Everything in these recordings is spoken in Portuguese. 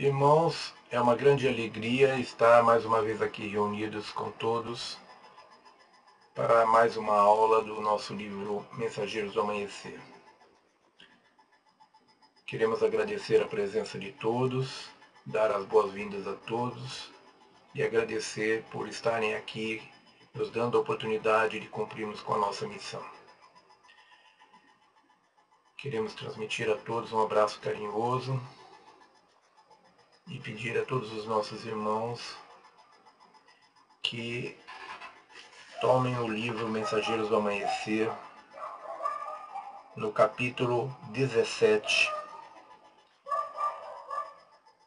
Irmãos, é uma grande alegria estar mais uma vez aqui reunidos com todos para mais uma aula do nosso livro Mensageiros do Amanhecer. Queremos agradecer a presença de todos, dar as boas-vindas a todos e agradecer por estarem aqui, nos dando a oportunidade de cumprirmos com a nossa missão. Queremos transmitir a todos um abraço carinhoso e pedir a todos os nossos irmãos que tomem o livro Mensageiros do Amanhecer, no capítulo 17,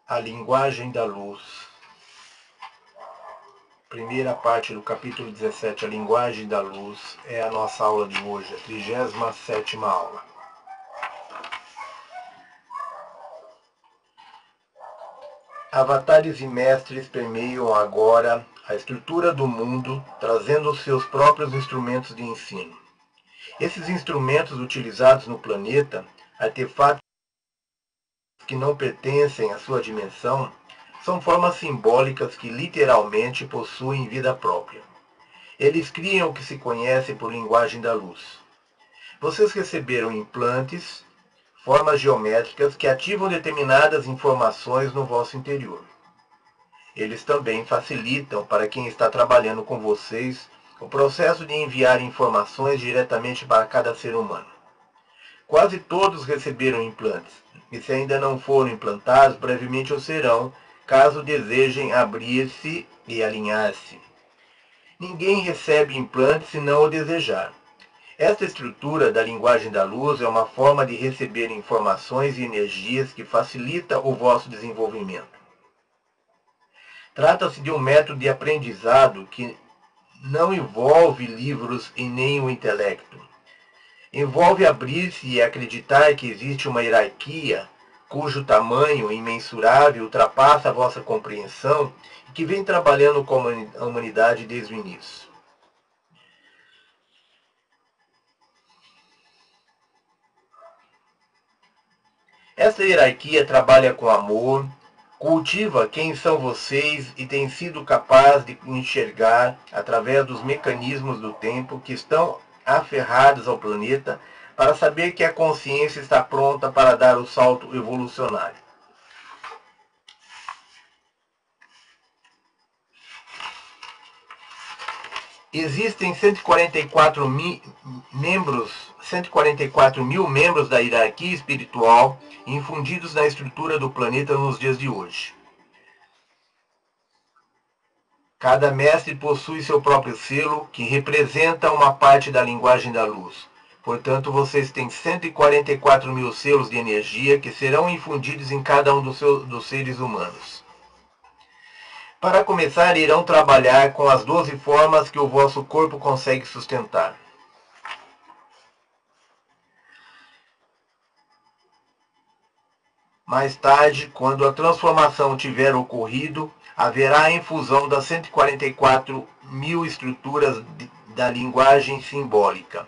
A Linguagem da Luz. Primeira parte do capítulo 17, A Linguagem da Luz, é a nossa aula de hoje, a 37ª aula. Avatares e mestres permeiam agora a estrutura do mundo, trazendo os seus próprios instrumentos de ensino. Esses instrumentos utilizados no planeta, artefatos que não pertencem à sua dimensão, são formas simbólicas que literalmente possuem vida própria. Eles criam o que se conhece por linguagem da luz. Vocês receberam implantes, formas geométricas que ativam determinadas informações no vosso interior. Eles também facilitam para quem está trabalhando com vocês o processo de enviar informações diretamente para cada ser humano. Quase todos receberam implantes, e se ainda não foram implantados, brevemente o serão, caso desejem abrir-se e alinhar-se. Ninguém recebe implantes se não o desejar. Esta estrutura da linguagem da luz é uma forma de receber informações e energias que facilita o vosso desenvolvimento. Trata-se de um método de aprendizado que não envolve livros e nem o intelecto. Envolve abrir-se e acreditar que existe uma hierarquia cujo tamanho imensurável ultrapassa a vossa compreensão e que vem trabalhando com a humanidade desde o início. Essa hierarquia trabalha com amor, cultiva quem são vocês e tem sido capaz de enxergar, através dos mecanismos do tempo que estão aferrados ao planeta, para saber que a consciência está pronta para dar o salto evolucionário. Existem 144 mil membros da hierarquia espiritual infundidos na estrutura do planeta nos dias de hoje. Cada mestre possui seu próprio selo, que representa uma parte da linguagem da luz. Portanto, vocês têm 144 mil selos de energia que serão infundidos em cada um dos seres humanos. Para começar, irão trabalhar com as 12 formas que o vosso corpo consegue sustentar. Mais tarde, quando a transformação tiver ocorrido, haverá a infusão das 144 mil estruturas da linguagem simbólica.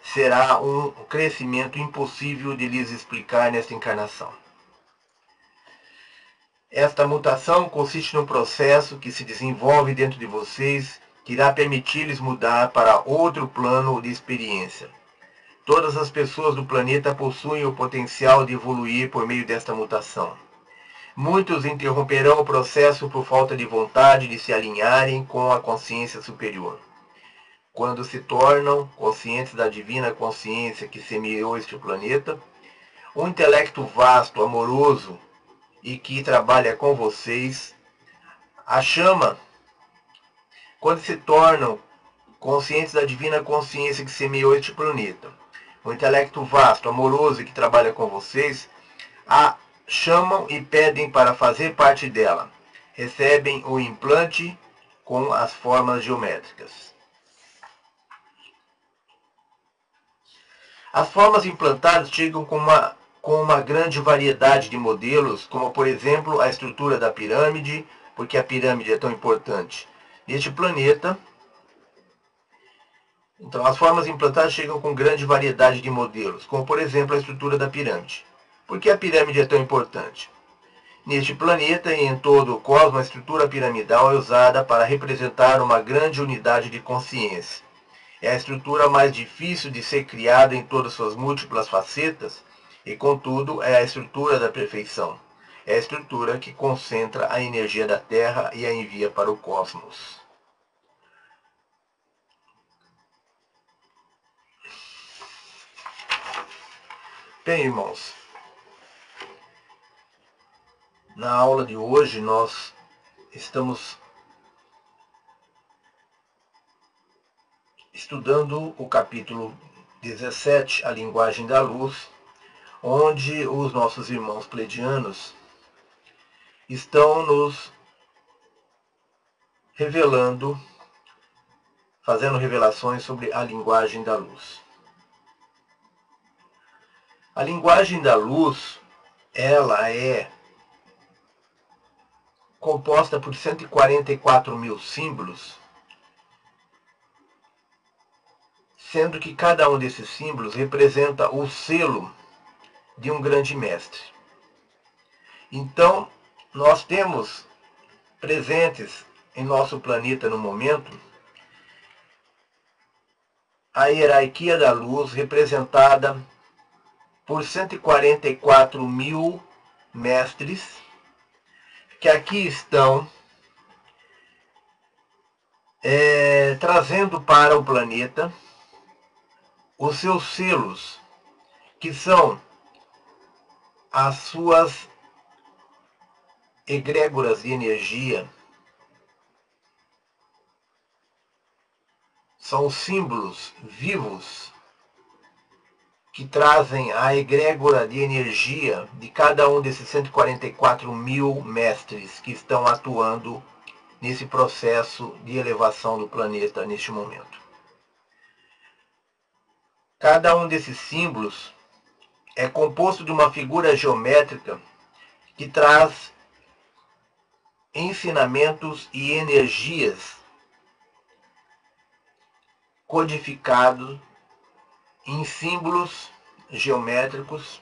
Será um crescimento impossível de lhes explicar nesta encarnação. Esta mutação consiste num processo que se desenvolve dentro de vocês, que irá permitir-lhes mudar para outro plano de experiência. Todas as pessoas do planeta possuem o potencial de evoluir por meio desta mutação. Muitos interromperão o processo por falta de vontade de se alinharem com a consciência superior. Quando se tornam conscientes da divina consciência que semeou este planeta, um intelecto vasto, amoroso e que trabalha com vocês, a chama, quando se tornam conscientes da divina consciência que semeou este planeta, um intelecto vasto, amoroso e que trabalha com vocês, a chamam e pedem para fazer parte dela. Recebem o implante com as formas geométricas. As formas implantadas chegam com uma grande variedade de modelos, como por exemplo a estrutura da pirâmide, porque a pirâmide é tão importante neste planeta. Então, as formas implantadas chegam com grande variedade de modelos, como por exemplo a estrutura da pirâmide. Por que a pirâmide é tão importante? Neste planeta e em todo o cosmos, a estrutura piramidal é usada para representar uma grande unidade de consciência. É a estrutura mais difícil de ser criada em todas suas múltiplas facetas e, contudo, é a estrutura da perfeição. É a estrutura que concentra a energia da Terra e a envia para o cosmos. Bem, irmãos, na aula de hoje nós estamos estudando o capítulo 17, a linguagem da luz, onde os nossos irmãos pleidianos estão nos revelando, fazendo revelações sobre a linguagem da luz. A linguagem da luz, ela é composta por 144.000 símbolos, sendo que cada um desses símbolos representa o selo de um grande mestre. Então, nós temos presentes em nosso planeta no momento a hierarquia da luz representada por 144.000 mestres que aqui estão trazendo para o planeta os seus selos, que são as suas egrégoras de energia, são os símbolos vivos que trazem a egrégora de energia de cada um desses 144.000 mestres que estão atuando nesse processo de elevação do planeta neste momento. Cada um desses símbolos é composto de uma figura geométrica que traz ensinamentos e energias codificados em símbolos geométricos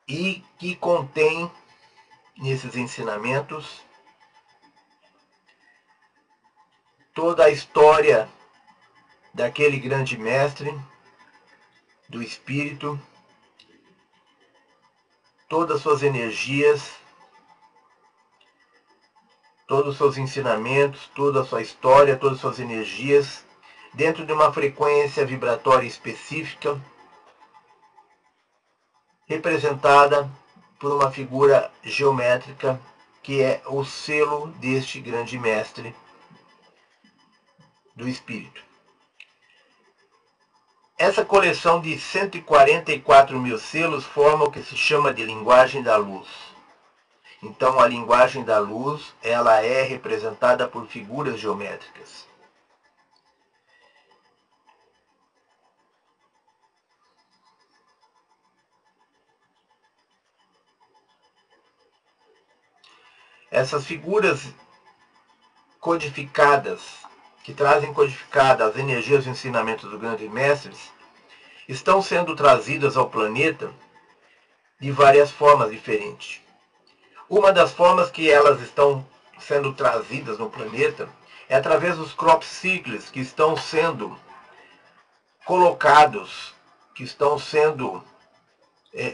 e que contém nesses ensinamentos toda a história daquele grande mestre, do espírito, todas as suas energias, todos os seus ensinamentos, toda a sua história, todas as suas energias, dentro de uma frequência vibratória específica, representada por uma figura geométrica que é o selo deste grande mestre do espírito. Essa coleção de 144.000 selos forma o que se chama de linguagem da luz. Então, a linguagem da luz, ela é representada por figuras geométricas. Essas figuras codificadas, que trazem codificadas as energias e ensinamentos dos grandes mestres, estão sendo trazidas ao planeta de várias formas diferentes. Uma das formas que elas estão sendo trazidas no planeta é através dos crop circles que estão sendo colocados, que estão sendo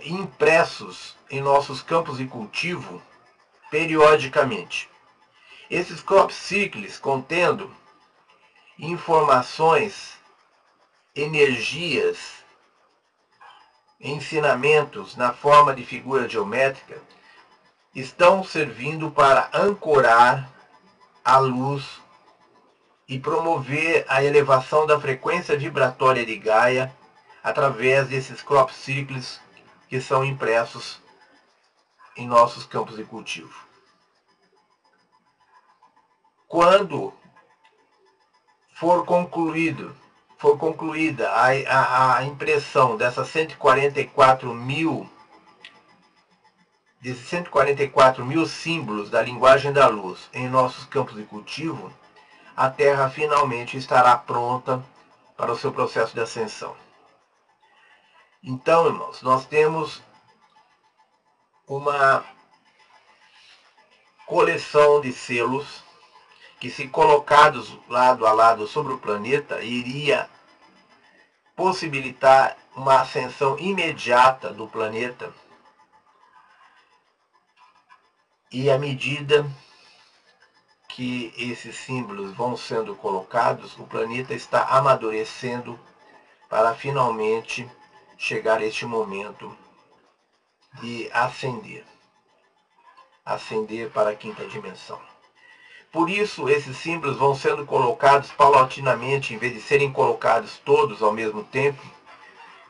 impressos em nossos campos de cultivo periodicamente. Esses crop circles contendo informações, energias, ensinamentos na forma de figura geométrica estão servindo para ancorar a luz e promover a elevação da frequência vibratória de Gaia através desses crop circles que são impressos em nossos campos de cultivo. Quando for concluída a impressão dessas 144.000 símbolos da linguagem da luz em nossos campos de cultivo, a Terra finalmente estará pronta para o seu processo de ascensão. Então, irmãos, nós temos uma coleção de selos que, se colocados lado a lado sobre o planeta, iria possibilitar uma ascensão imediata do planeta. E à medida que esses símbolos vão sendo colocados, o planeta está amadurecendo para finalmente chegar a este momento de ascender para a quinta dimensão. Por isso, esses símbolos vão sendo colocados paulatinamente, em vez de serem colocados todos ao mesmo tempo.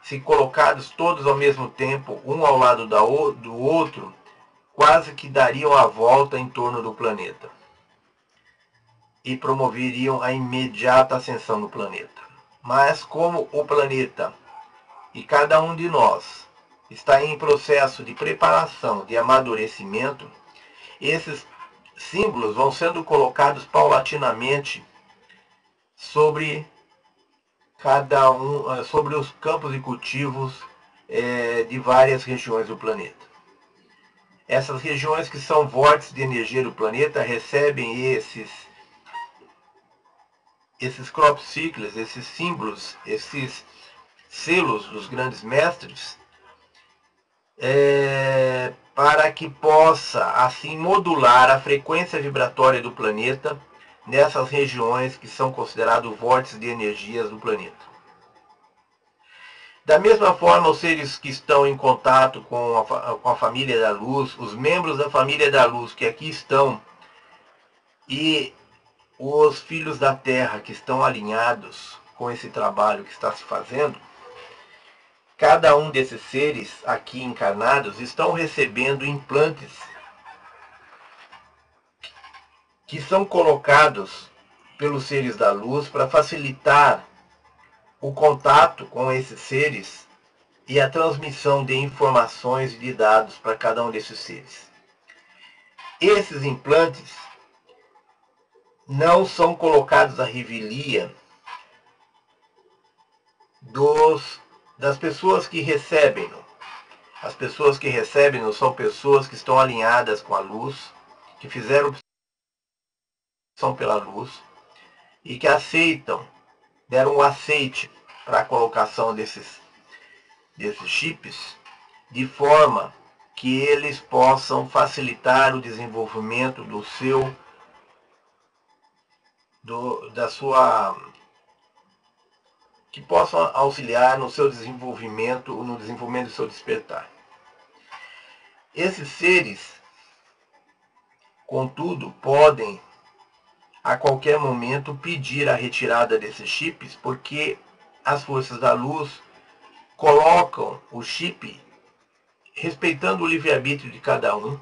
Se colocados todos ao mesmo tempo, um ao lado do outro, quase que dariam a volta em torno do planeta e promoveriam a imediata ascensão do planeta. Mas como o planeta e cada um de nós está em processo de preparação, de amadurecimento, esses símbolos vão sendo colocados paulatinamente sobre sobre os campos de cultivos de várias regiões do planeta. Essas regiões, que são vórtices de energia do planeta, recebem esses crop cycles, esses símbolos, esses selos dos grandes mestres, para que possa assim modular a frequência vibratória do planeta nessas regiões que são considerados vórtices de energias do planeta. Da mesma forma, os seres que estão em contato com a família da luz, os membros da família da luz que aqui estão, e os filhos da Terra que estão alinhados com esse trabalho que está se fazendo, cada um desses seres aqui encarnados estão recebendo implantes que são colocados pelos seres da luz para facilitar o contato com esses seres e a transmissão de informações e de dados para cada um desses seres. Esses implantes não são colocados à revelia das pessoas que recebem-no. As pessoas que recebem-no são pessoas que estão alinhadas com a luz, que fizeram opção pela luz e que deram um aceite para a colocação desses chips, de forma que eles possam facilitar o desenvolvimento que possam auxiliar no seu desenvolvimento, no desenvolvimento do seu despertar. Esses seres, contudo, podem a qualquer momento pedir a retirada desses chips, porque as forças da luz colocam o chip respeitando o livre-arbítrio de cada um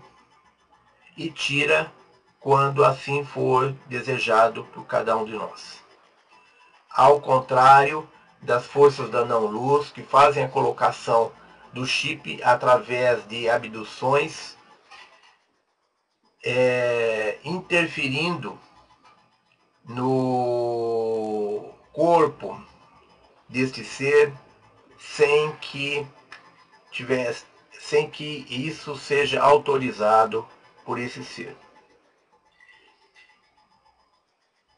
e tira quando assim for desejado por cada um de nós. Ao contrário das forças da não-luz, que fazem a colocação do chip através de abduções, interferindo no corpo deste ser sem que isso seja autorizado por esse ser.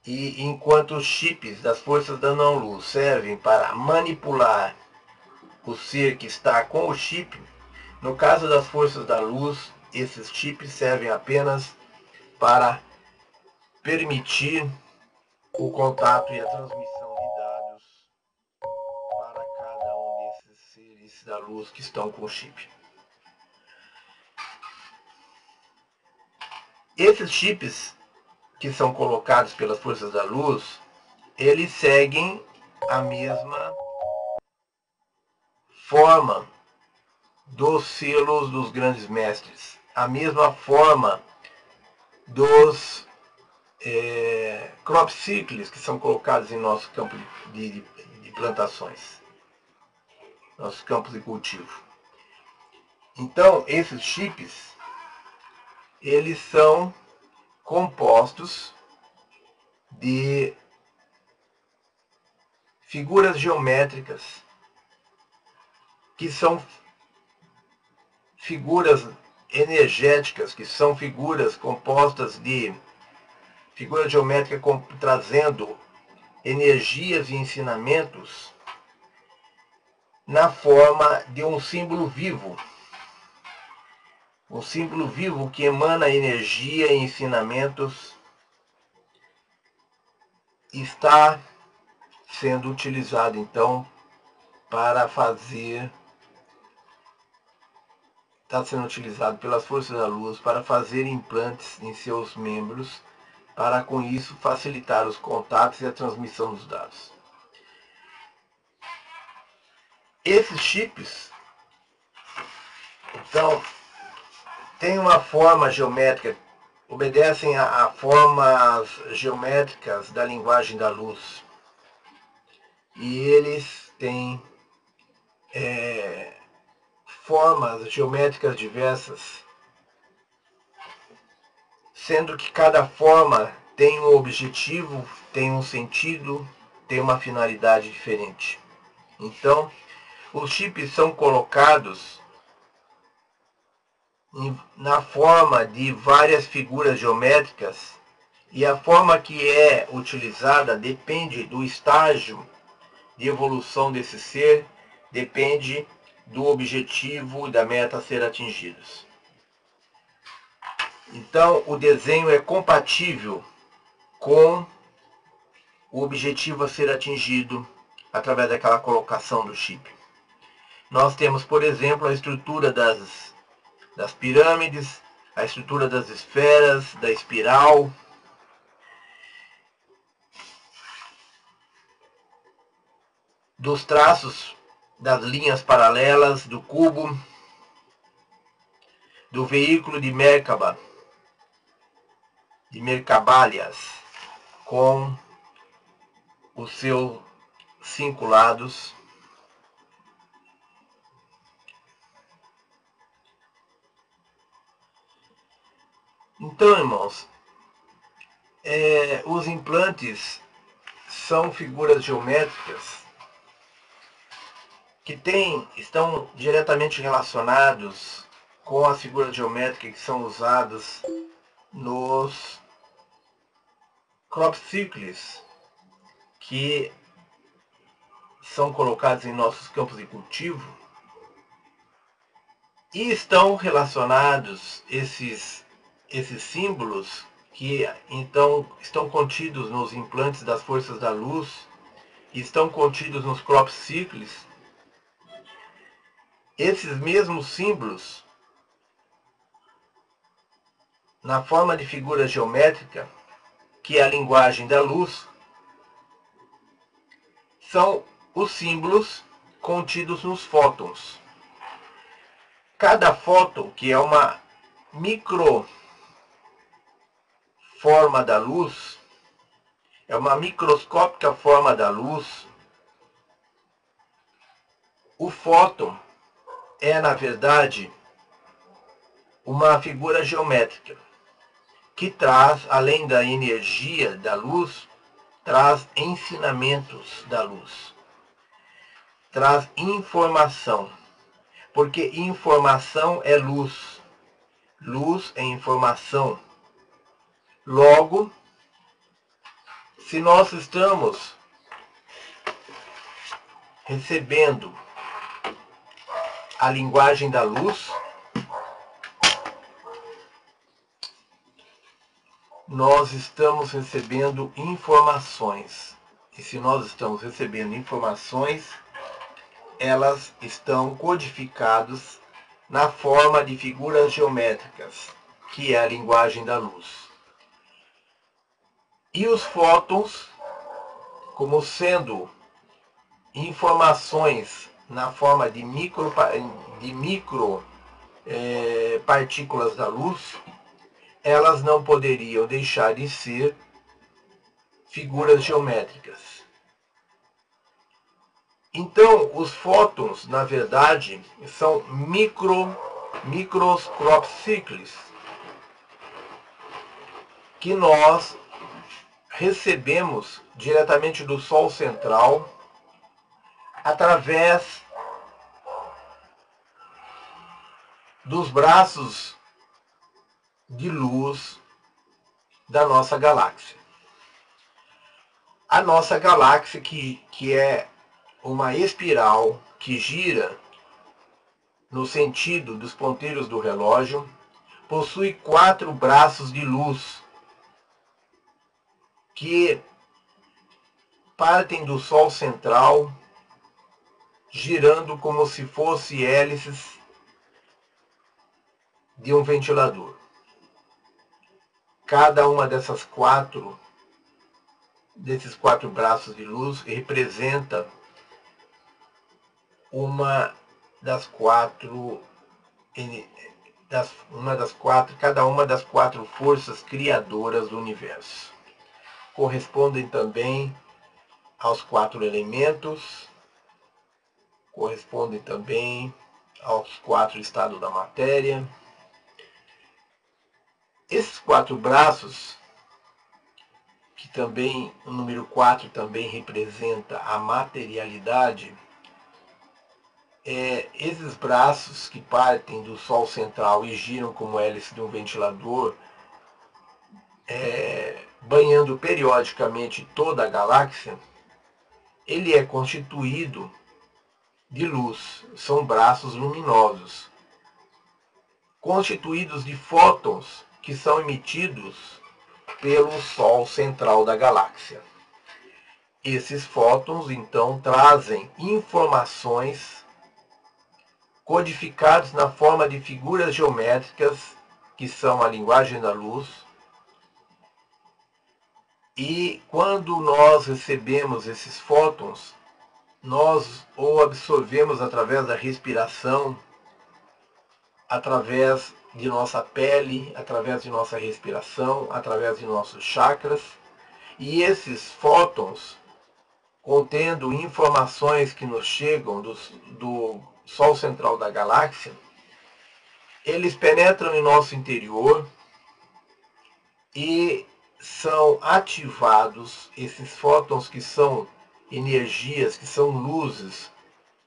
E enquanto os chips das forças da não-luz servem para manipular o ser que está com o chip, no caso das forças da luz, esses chips servem apenas para permitir o contato e a transmissão de dados para cada um desses seres da luz que estão com o chip. Esses chips que são colocados pelas forças da luz, eles seguem a mesma forma dos selos dos grandes mestres, a mesma forma dos crop cycles que são colocados em nosso campo de plantações, nossos campos de cultivo. Então, esses chips, eles são compostos de figuras geométricas que são figuras energéticas, que são figuras compostas de figura geométrica trazendo energias e ensinamentos na forma de um símbolo vivo. Um símbolo vivo que emana energia e ensinamentos está sendo utilizado então para fazer, está sendo utilizado pelas forças da luz para fazer implantes em seus membros, para com isso facilitar os contatos e a transmissão dos dados. Esses chips, então, têm uma forma geométrica, obedecem a formas geométricas da linguagem da luz. E eles têm formas geométricas diversas, sendo que cada forma tem um objetivo, tem um sentido, tem uma finalidade diferente. Então, os chips são colocados na forma de várias figuras geométricas, e a forma que é utilizada depende do estágio de evolução desse ser, depende do objetivo e da meta a ser atingidos. Então, o desenho é compatível com o objetivo a ser atingido através daquela colocação do chip. Nós temos, por exemplo, a estrutura das pirâmides, a estrutura das esferas, da espiral, dos traços das linhas paralelas, do cubo, do veículo de Merkaba, de Mercabalias, com os seus 5 lados. Então, irmãos, os implantes são figuras geométricas que estão diretamente relacionados com as figuras geométricas que são usadas nos crop circles, que são colocados em nossos campos de cultivo, e estão relacionados esses símbolos que então estão contidos nos implantes das forças da luz, estão contidos nos crop circles. Esses mesmos símbolos, na forma de figura geométrica, que é a linguagem da luz, são os símbolos contidos nos fótons. Cada fóton, que é uma micro forma da luz, é uma microscópica forma da luz. O fóton é, na verdade, uma figura geométrica que traz, além da energia da luz, traz ensinamentos da luz, traz informação, porque informação é luz, luz é informação. Logo, se nós estamos recebendo a linguagem da luz, nós estamos recebendo informações. E se nós estamos recebendo informações, elas estão codificadas na forma de figuras geométricas, que é a linguagem da luz. E os fótons, como sendo informações na forma de micro partículas da luz, elas não poderiam deixar de ser figuras geométricas. Então, os fótons, na verdade, são micros crop circles que nós recebemos diretamente do Sol central através dos braços de luz da nossa galáxia. A nossa galáxia, que é uma espiral que gira no sentido dos ponteiros do relógio, possui 4 braços de luz que partem do Sol central, girando como se fossem hélices de um ventilador. Cada uma desses 4 braços de luz representa cada uma das 4 forças criadoras do universo. Correspondem também aos 4 elementos, correspondem também aos 4 estados da matéria. Esses 4 braços, que também o número 4 também representa a materialidade, esses braços que partem do Sol central e giram como hélice de um ventilador, banhando periodicamente toda a galáxia, ele é constituído de luz. São braços luminosos, constituídos de fótons que são emitidos pelo Sol central da galáxia. Esses fótons, então, trazem informações codificadas na forma de figuras geométricas, que são a linguagem da luz. E quando nós recebemos esses fótons, nós o absorvemos através da respiração, através de nossa pele, através de nossa respiração, através de nossos chakras. E esses fótons, contendo informações que nos chegam do Sol central da galáxia, eles penetram em nosso interior e são ativados. Esses fótons, que são energias, que são luzes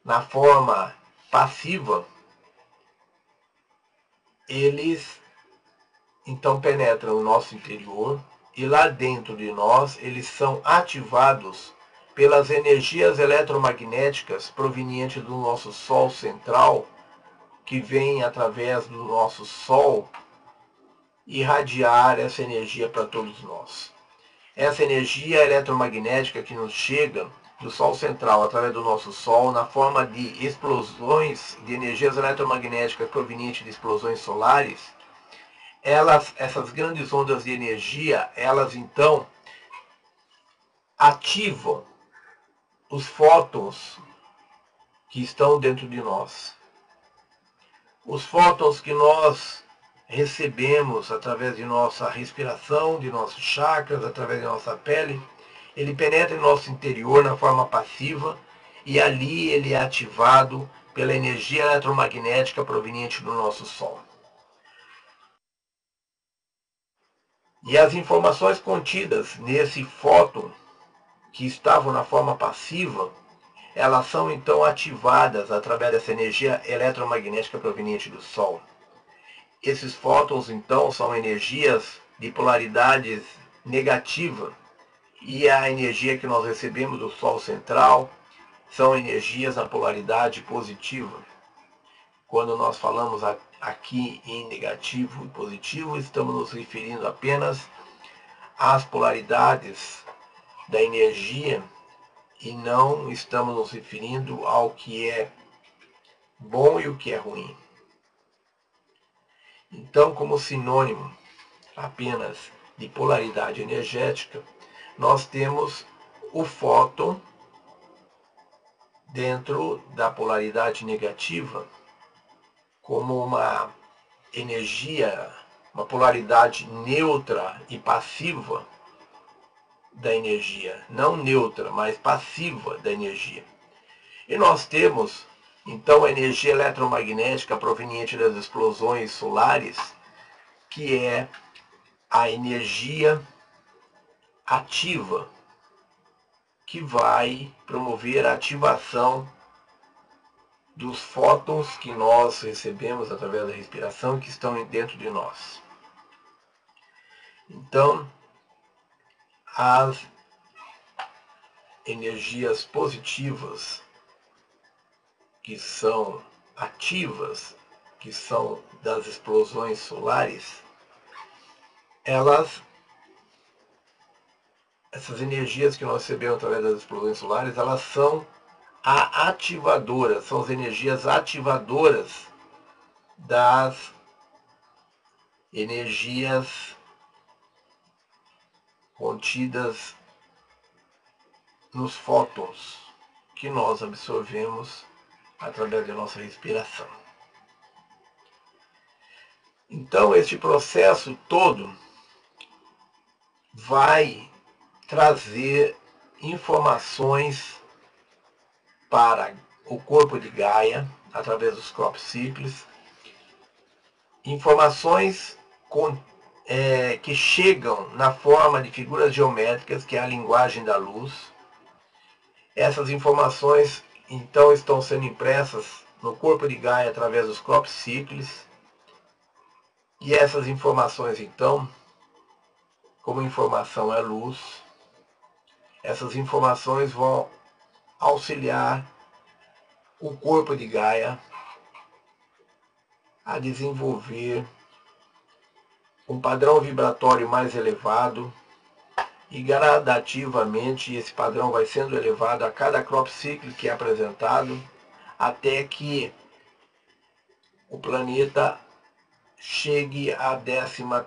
na forma passiva, eles então penetram no nosso interior e lá dentro de nós eles são ativados pelas energias eletromagnéticas provenientes do nosso Sol central, que vem através do nosso Sol irradiar essa energia para todos nós. Essa energia eletromagnética que nos chega do Sol central através do nosso Sol, na forma de explosões de energias eletromagnéticas provenientes de explosões solares, essas grandes ondas de energia, elas então ativam os fótons que estão dentro de nós. Os fótons que nós recebemos através de nossa respiração, de nossos chakras, através de nossa pele, ele penetra em nosso interior na forma passiva e ali ele é ativado pela energia eletromagnética proveniente do nosso Sol. E as informações contidas nesse fóton, que estavam na forma passiva, elas são então ativadas através dessa energia eletromagnética proveniente do Sol. Esses fótons então são energias de polaridades negativa, e a energia que nós recebemos do Sol central são energias na polaridade positiva. Quando nós falamos aqui em negativo e positivo, estamos nos referindo apenas às polaridades da energia e não estamos nos referindo ao que é bom e o que é ruim. Então, como sinônimo apenas de polaridade energética, nós temos o fóton dentro da polaridade negativa como uma energia, uma polaridade neutra e passiva da energia. Não neutra, mas passiva da energia. E nós temos, então, a energia eletromagnética proveniente das explosões solares, que é a energia ativa, que vai promover a ativação dos fótons que nós recebemos através da respiração, que estão dentro de nós. Então, as energias positivas, que são ativas, que são das explosões solares, essas energias que nós recebemos através das explosões solares, elas são ativadoras, são as energias ativadoras das energias contidas nos fótons que nós absorvemos através da nossa respiração. Então, este processo todo vai trazer informações para o corpo de Gaia, através dos crop cycles, informações que chegam na forma de figuras geométricas, que é a linguagem da luz. Essas informações, então, estão sendo impressas no corpo de Gaia através dos crop cycles. E essas informações, então, como informação é luz, essas informações vão auxiliar o corpo de Gaia a desenvolver um padrão vibratório mais elevado, e gradativamente esse padrão vai sendo elevado a cada crop cycle que é apresentado, até que o planeta chegue à décima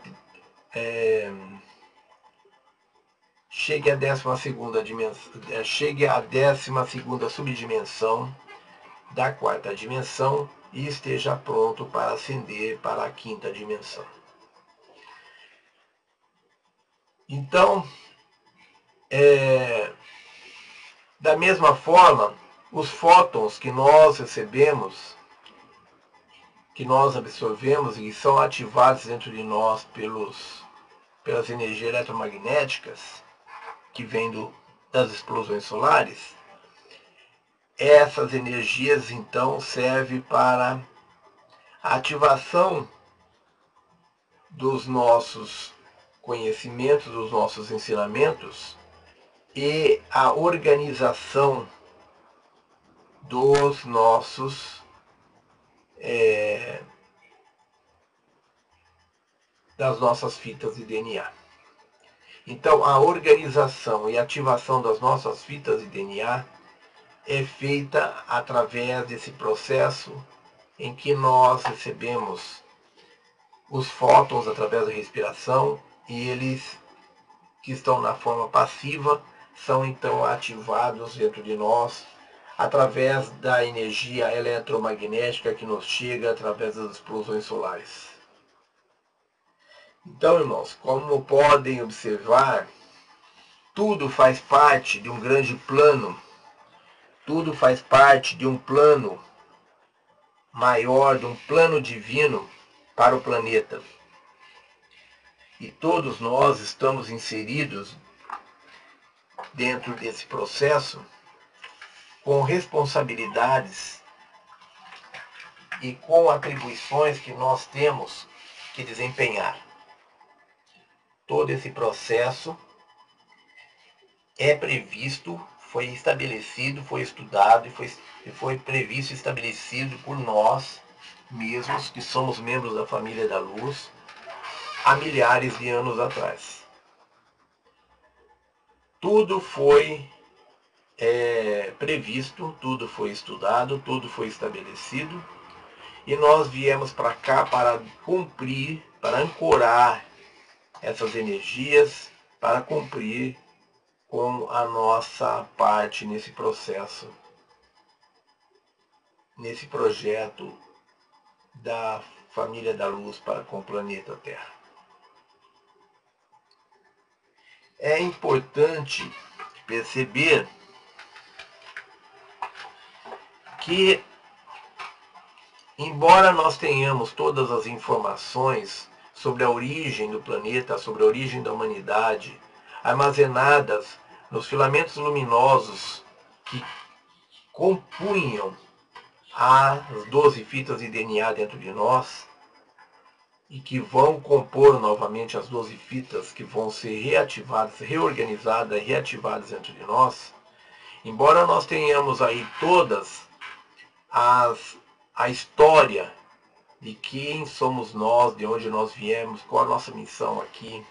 subdimensão da quarta dimensão e esteja pronto para ascender para a quinta dimensão. Então, da mesma forma, os fótons que nós recebemos, que nós absorvemos e são ativados dentro de nós pelas energias eletromagnéticas que vêm das explosões solares, essas energias então servem para a ativação dos nossos conhecimentos, dos nossos ensinamentos e a organização dos nossos das nossas fitas de DNA. Então, a organização e ativação das nossas fitas de DNA é feita através desse processo em que nós recebemos os fótons através da respiração, e eles que estão na forma passiva são então ativados dentro de nós através da energia eletromagnética que nos chega através das explosões solares. Então, irmãos, como podem observar, tudo faz parte de um grande plano, tudo faz parte de um plano maior, de um plano divino para o planeta. E todos nós estamos inseridos dentro desse processo com responsabilidades e com atribuições que nós temos que desempenhar. Todo esse processo é previsto, foi estabelecido, foi estudado e foi previsto e estabelecido por nós mesmos, que somos membros da família da luz, há milhares de anos atrás. Tudo foi previsto, tudo foi estudado, tudo foi estabelecido, e nós viemos para cá para cumprir, para ancorar essas energias, para cumprir com a nossa parte nesse processo, nesse projeto da família da luz para com o planeta Terra. É importante perceber que, embora nós tenhamos todas as informações sobre a origem do planeta, sobre a origem da humanidade, armazenadas nos filamentos luminosos que compunham as 12 fitas de DNA dentro de nós, e que vão compor novamente as 12 fitas que vão ser reativadas, reorganizadas e reativadas dentro de nós, embora nós tenhamos aí todas a história de quem somos nós, de onde nós viemos, qual a nossa missão aqui,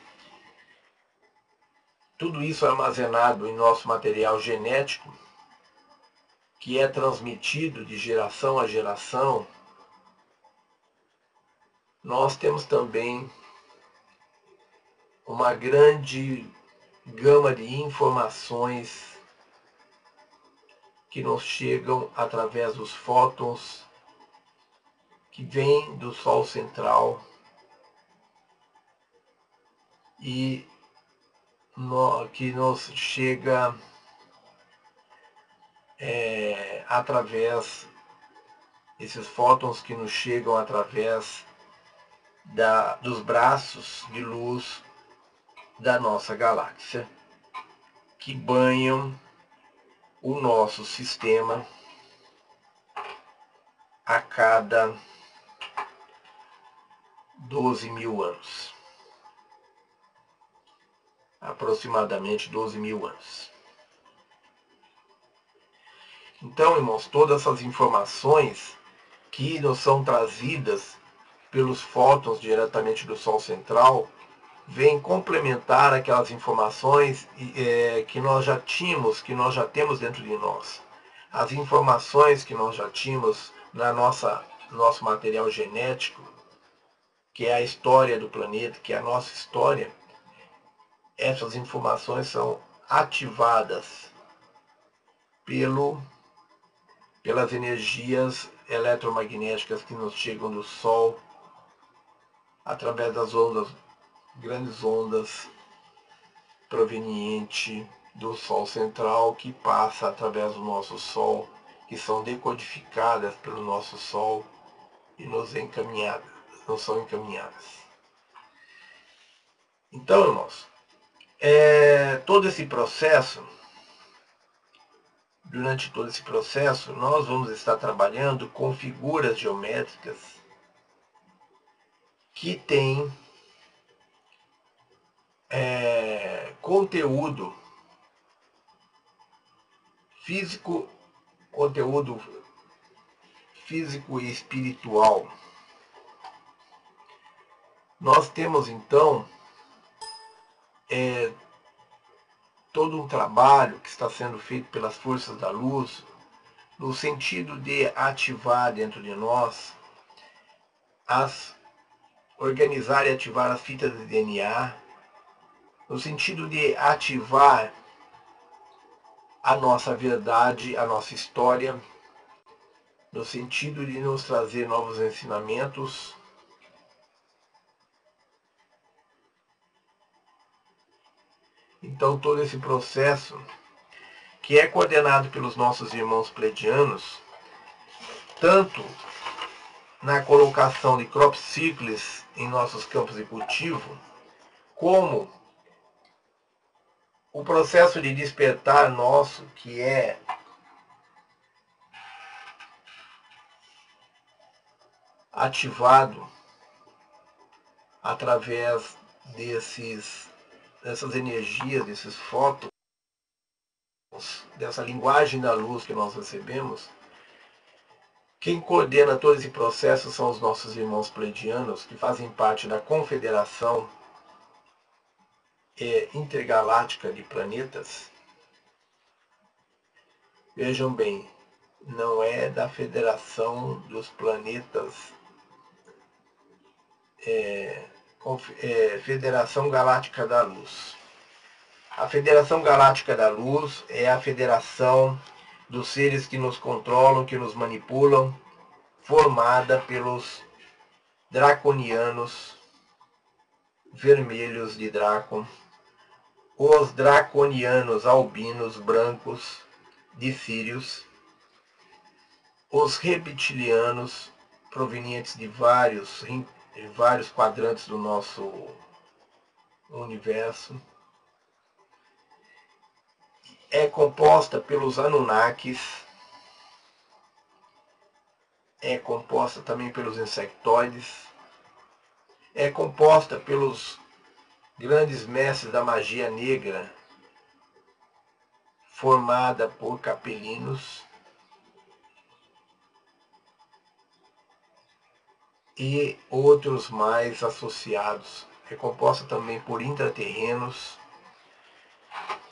tudo isso é armazenado em nosso material genético, que é transmitido de geração a geração. Nós temos também uma grande gama de informações que nos chegam através dos fótons que vêm do Sol central e que nos chega através, esses fótons que nos chegam através dos braços de luz da nossa galáxia, que banham o nosso sistema a cada 12 mil anos. Aproximadamente 12 mil anos. Então, irmãos, todas essas informações que nos são trazidas pelos fótons diretamente do Sol central vêm complementar aquelas informações que nós já tínhamos, que nós já temos dentro de nós. As informações que nós já tínhamos na nosso material genético, que é a história do planeta, que é a nossa história, essas informações são ativadas pelas energias eletromagnéticas que nos chegam do Sol, através das ondas, grandes ondas provenientes do Sol central, que passa através do nosso Sol, que são decodificadas pelo nosso Sol e nos são encaminhadas. Então, irmãos, durante todo esse processo, nós vamos estar trabalhando com figuras geométricas que têm conteúdo físico e espiritual. Nós temos então todo um trabalho que está sendo feito pelas forças da luz, no sentido de ativar dentro de nós, organizar e ativar as fitas de DNA, no sentido de ativar a nossa verdade, a nossa história, no sentido de nos trazer novos ensinamentos. Então, todo esse processo, que é coordenado pelos nossos irmãos pleiadianos, tanto na colocação de crop circles em nossos campos de cultivo, como o processo de despertar nosso, que é ativado através dessas energias, desses fótons, dessa linguagem da luz que nós recebemos. Quem coordena todo esse processo são os nossos irmãos pleiadianos, que fazem parte da Confederação Intergaláctica de Planetas. Vejam bem, não é da Federação dos Planetas, Federação Galáctica da Luz. A Federação Galáctica da Luz é a federação dos seres que nos controlam, que nos manipulam, formada pelos draconianos vermelhos de Dracon, os draconianos albinos brancos de Sirius, os reptilianos provenientes de vários quadrantes do nosso universo. É composta pelos Anunnakis, é composta também pelos insectoides, é composta pelos grandes mestres da magia negra, formada por capelinos e outros mais associados. É composta também por intraterrenos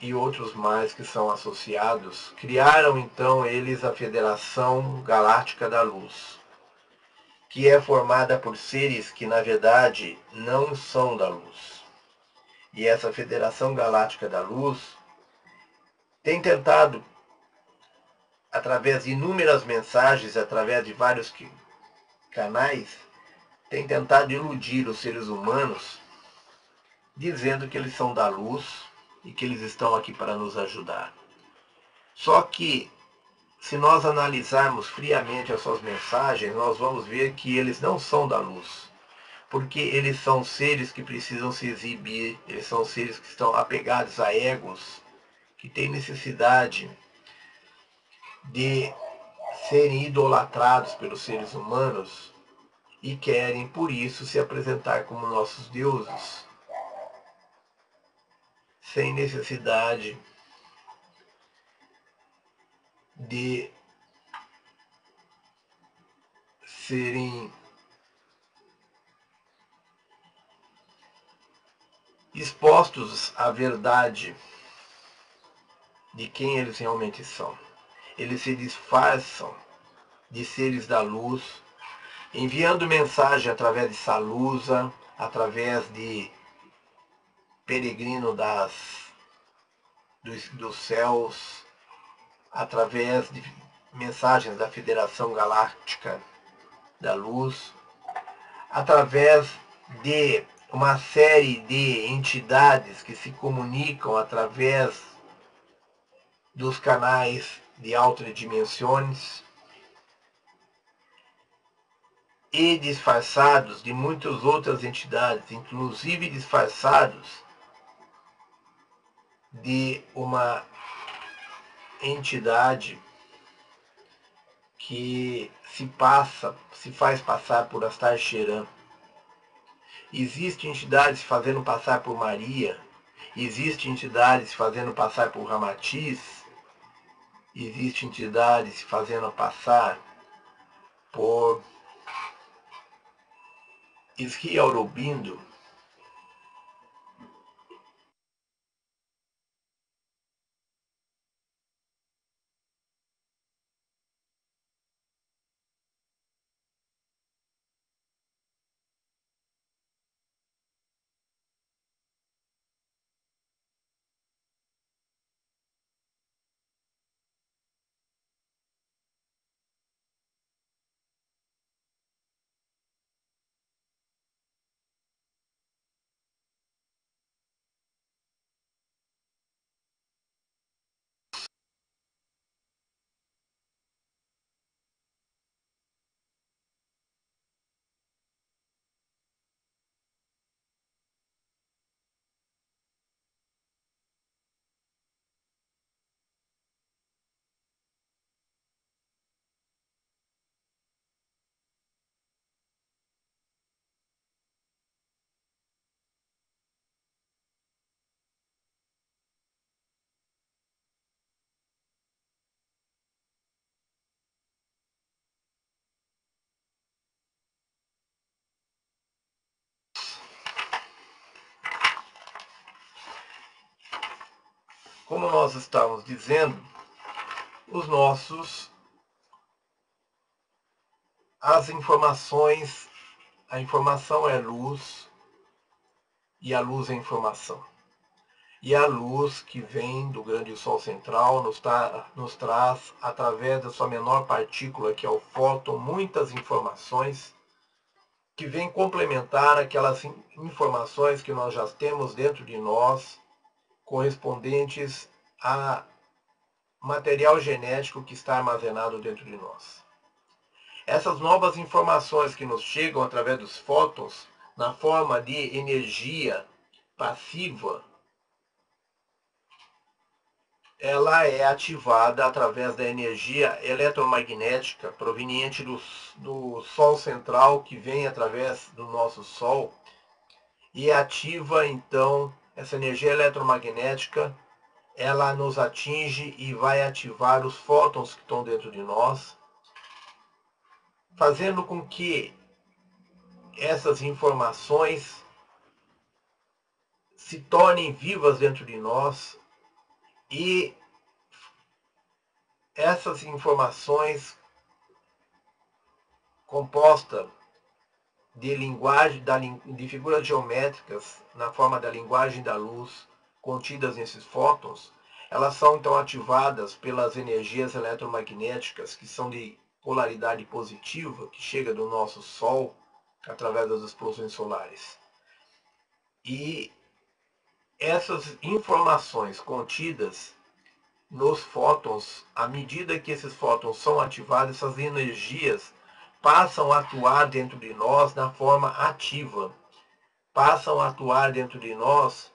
e outros mais que são associados. Criaram então eles a Federação Galáctica da Luz, que é formada por seres que na verdade não são da luz. E essa Federação Galáctica da Luz tem tentado, através de inúmeras mensagens, através de vários canais, tem tentado iludir os seres humanos, dizendo que eles são da luz e que eles estão aqui para nos ajudar. Só que, se nós analisarmos friamente as suas mensagens, nós vamos ver que eles não são da luz. Porque eles são seres que precisam se exibir, eles são seres que estão apegados a egos, que têm necessidade de serem idolatrados pelos seres humanos e querem, por isso, se apresentar como nossos deuses, sem necessidade de serem expostos à verdade de quem eles realmente são. Eles se disfarçam de seres da luz, enviando mensagem através de Salusa, através de peregrino dos céus, através de mensagens da Federação Galáctica da Luz, através de uma série de entidades que se comunicam através dos canais de altas dimensões e disfarçados de muitas outras entidades, inclusive disfarçados de uma entidade que se faz passar por Astar Sheran. Existem entidades se fazendo passar por Maria, existem entidades se fazendo passar por Ramatiz, existem entidades se fazendo passar por Sri Aurobindo. Como nós estamos dizendo, as informações, a informação é luz e a luz é informação. E a luz que vem do grande Sol central nos traz, através da sua menor partícula, que é o fóton, muitas informações que vêm complementar aquelas informações que nós já temos dentro de nós, correspondentes a material genético que está armazenado dentro de nós. Essas novas informações que nos chegam através dos fótons, na forma de energia passiva, ela é ativada através da energia eletromagnética proveniente do Sol central, que vem através do nosso Sol, e ativa então essa energia eletromagnética, ela nos atinge e vai ativar os fótons que estão dentro de nós, fazendo com que essas informações se tornem vivas dentro de nós e essas informações compostas de linguagem, de figuras geométricas na forma da linguagem da luz contidas nesses fótons, elas são então ativadas pelas energias eletromagnéticas que são de polaridade positiva, que chega do nosso Sol através das explosões solares. E essas informações contidas nos fótons, à medida que esses fótons são ativados, essas energias passam a atuar dentro de nós na forma ativa, passam a atuar dentro de nós,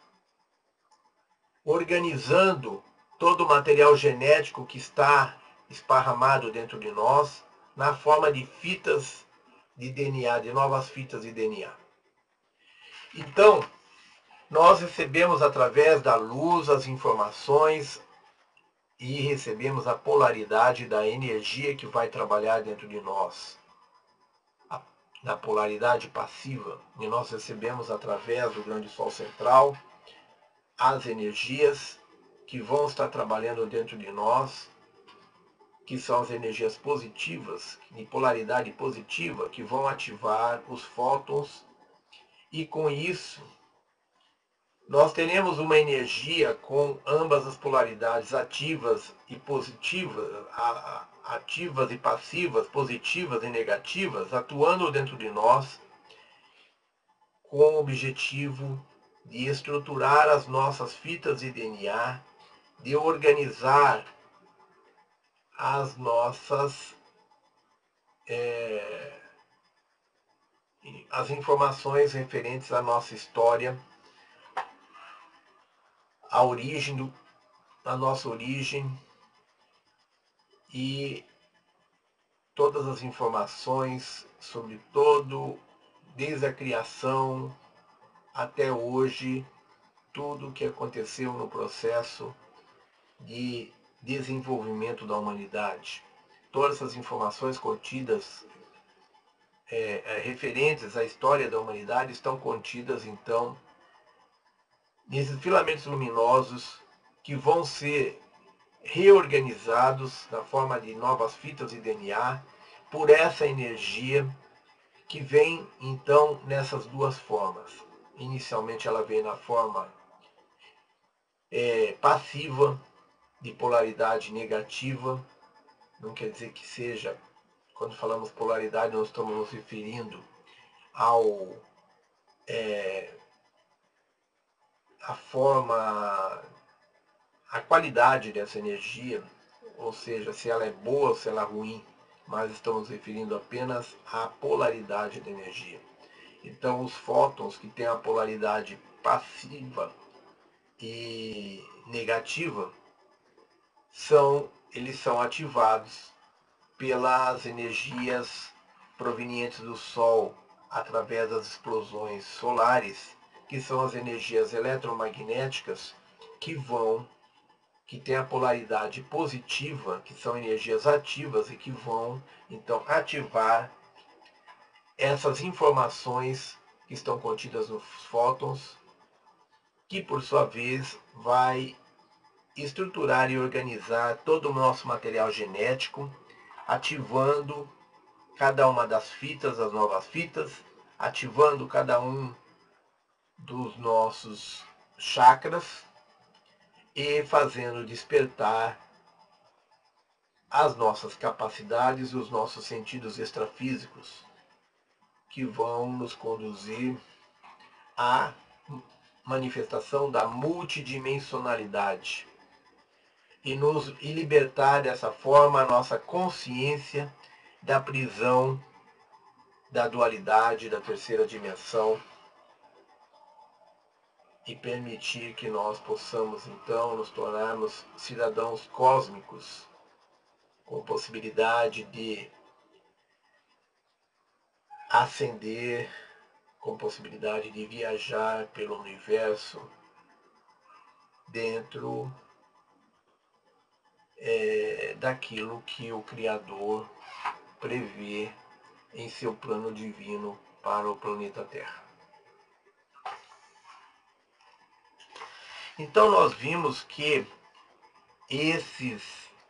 organizando todo o material genético que está esparramado dentro de nós, na forma de fitas de DNA, de novas fitas de DNA. Então, nós recebemos através da luz as informações e recebemos a polaridade da energia que vai trabalhar dentro de nós. Na polaridade passiva, e nós recebemos através do grande Sol central as energias que vão estar trabalhando dentro de nós, que são as energias positivas, de polaridade positiva, que vão ativar os fótons, e com isso nós teremos uma energia com ambas as polaridades ativas e positivas, ativas e passivas, positivas e negativas, atuando dentro de nós com o objetivo de estruturar as nossas fitas de DNA, de organizar as nossas as informações referentes à nossa história, à origem, à nossa origem e todas as informações sobre todo, desde a criação até hoje, tudo o que aconteceu no processo de desenvolvimento da humanidade. Todas essas informações contidas, referentes à história da humanidade, estão contidas então nesses filamentos luminosos que vão ser reorganizados na forma de novas fitas de DNA por essa energia que vem então nessas duas formas. Inicialmente ela vem na forma passiva, de polaridade negativa. Não quer dizer que seja, quando falamos polaridade, nós estamos nos referindo a forma, a qualidade dessa energia, ou seja, se ela é boa ou se ela é ruim, mas estamos nos referindo apenas à polaridade da energia. Então, os fótons que têm a polaridade passiva e negativa, eles são ativados pelas energias provenientes do Sol através das explosões solares, que são as energias eletromagnéticas que têm a polaridade positiva, que são energias ativas e que vão então ativar essas informações que estão contidas nos fótons, que por sua vez vai estruturar e organizar todo o nosso material genético, ativando cada uma das fitas, as novas fitas, ativando cada um dos nossos chakras e fazendo despertar as nossas capacidades e os nossos sentidos extrafísicos, que vão nos conduzir à manifestação da multidimensionalidade e libertar dessa forma a nossa consciência da prisão, da dualidade, da terceira dimensão, e permitir que nós possamos então nos tornarmos cidadãos cósmicos, com possibilidade de ascender, com possibilidade de viajar pelo universo dentro daquilo que o Criador prevê em seu plano divino para o planeta Terra. Então nós vimos que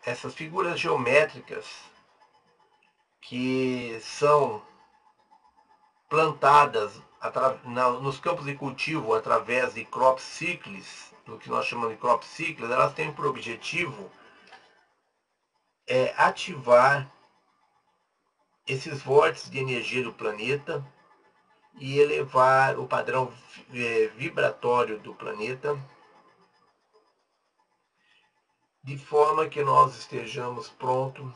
essas figuras geométricas que são plantadas nos campos de cultivo através de crop cycles, do que nós chamamos de crop cycles, elas têm por objetivo ativar esses vórtices de energia do planeta e elevar o padrão vibratório do planeta, de forma que nós estejamos prontos,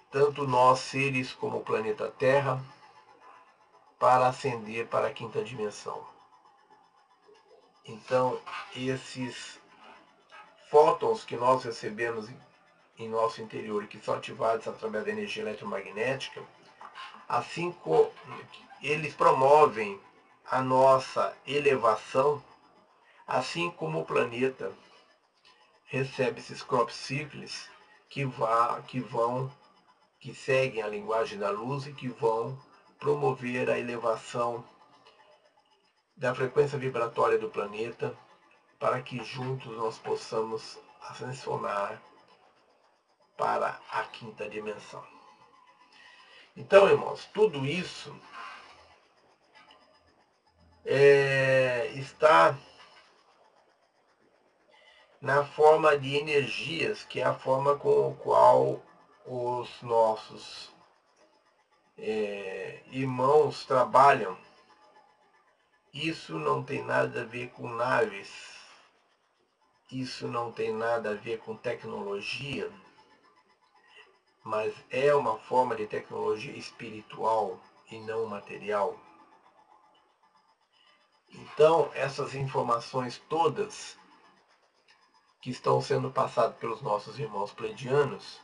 tanto nós seres como o planeta Terra, para ascender para a quinta dimensão. Então, esses fótons que nós recebemos em nosso interior e que são ativados através da energia eletromagnética, assim como eles promovem a nossa elevação, assim como o planeta recebe esses crop cycles que seguem a linguagem da luz e que vão promover a elevação da frequência vibratória do planeta, para que juntos nós possamos ascensionar para a quinta dimensão. Então, irmãos, tudo isso está na forma de energias, que é a forma com a qual os nossos irmãos trabalham. Isso não tem nada a ver com naves, isso não tem nada a ver com tecnologia, mas é uma forma de tecnologia espiritual e não material. Então, essas informações todas que estão sendo passadas pelos nossos irmãos pleidianos,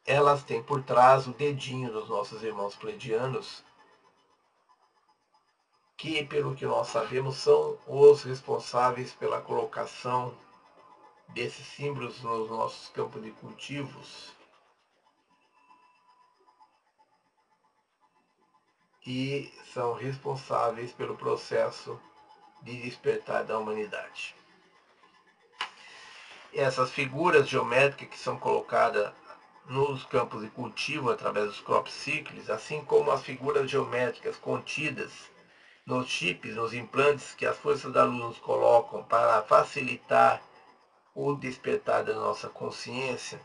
elas têm por trás o dedinho dos nossos irmãos pleidianos, que, pelo que nós sabemos, são os responsáveis pela colocação desses símbolos nos nossos campos de cultivos e são responsáveis pelo processo de despertar da humanidade. Essas figuras geométricas que são colocadas nos campos de cultivo através dos crop cycles, assim como as figuras geométricas contidas nos chips, nos implantes que as forças da luz nos colocam para facilitar o despertar da nossa consciência,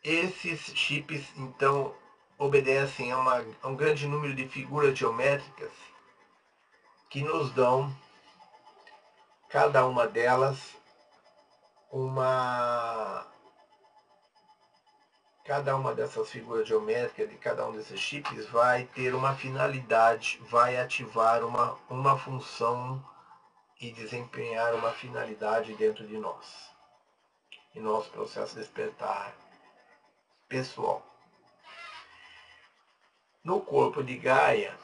esses chips então obedecem a um grande número de figuras geométricas que nos dão, cada uma delas, cada uma dessas figuras geométricas de cada um desses chips vai ter uma finalidade, vai ativar uma função e desempenhar uma finalidade dentro de nós, em nosso processo de despertar pessoal. No corpo de Gaia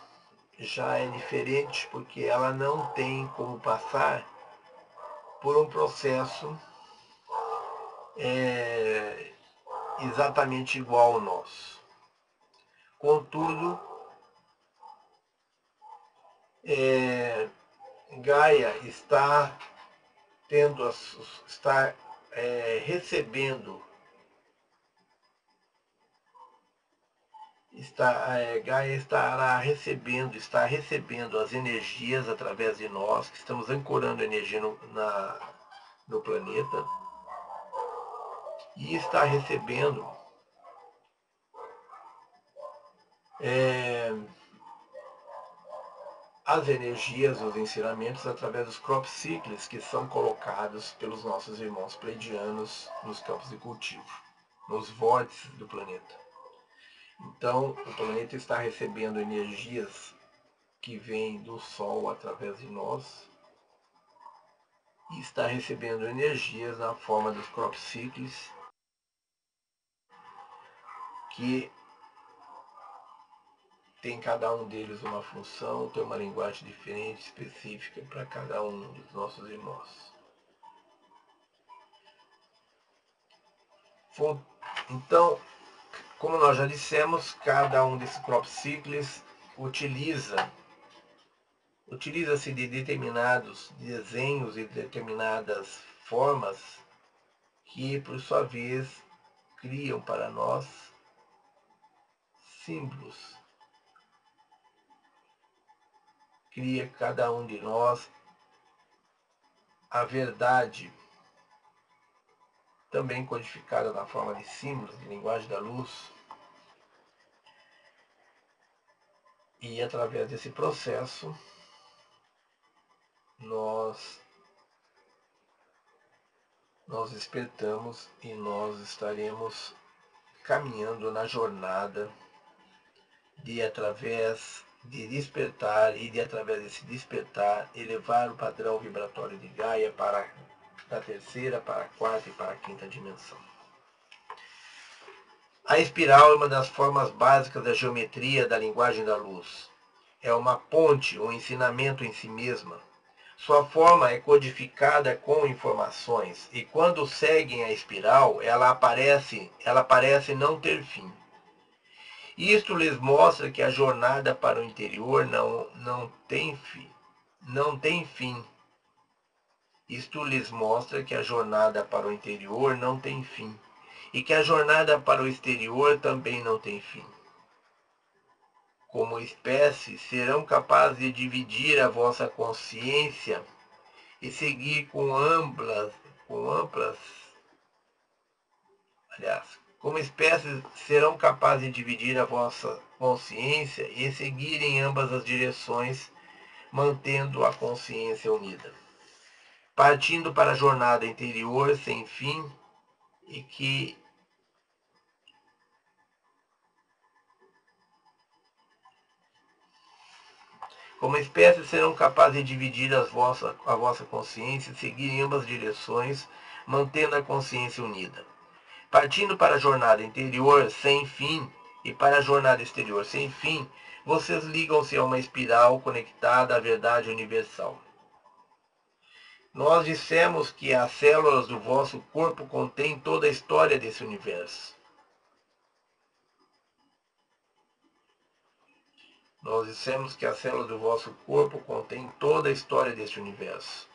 já é diferente, porque ela não tem como passar por um processo exatamente igual ao nosso. Contudo, Gaia está recebendo, Gaia está recebendo as energias através de nós, que estamos ancorando energia no planeta, e está recebendo as energias, os ensinamentos através dos crop cycles que são colocados pelos nossos irmãos pleidianos nos campos de cultivo, nos vórtices do planeta. Então, o planeta está recebendo energias que vêm do Sol através de nós e está recebendo energias na forma dos crop cycles que tem cada um deles uma função, tem uma linguagem diferente, específica para cada um dos nossos irmãos. Então, como nós já dissemos, cada um desses próprios ciclos utiliza-se de determinados desenhos e determinadas formas que, por sua vez, criam para nós símbolos. Cria cada um de nós a verdade, também codificada na forma de símbolos, de linguagem da luz. E através desse processo, nós despertamos e nós estaremos caminhando na jornada de através de despertar e de através desse despertar elevar o padrão vibratório de Gaia da terceira para a quarta e para a quinta dimensão. A espiral é uma das formas básicas da geometria da linguagem da luz. É uma ponte, um ensinamento em si mesma. Sua forma é codificada com informações e quando seguem a espiral, ela parece não ter fim. Isto lhes mostra que a jornada para o interior não tem fim. Isto lhes mostra que a jornada para o interior não tem fim. E que a jornada para o exterior também não tem fim. Como espécie, serão capazes de dividir a vossa consciência e seguir como espécies serão capazes de dividir a vossa consciência e seguir em ambas as direções, mantendo a consciência unida, partindo para a jornada interior sem fim e que como espécies serão capazes de dividir a vossa consciência e seguir em ambas direções, mantendo a consciência unida. Partindo para a jornada interior sem fim e para a jornada exterior sem fim, vocês ligam-se a uma espiral conectada à verdade universal. Nós dissemos que as células do vosso corpo contêm toda a história desse universo. Nós dissemos que as células do vosso corpo contêm toda a história deste universo.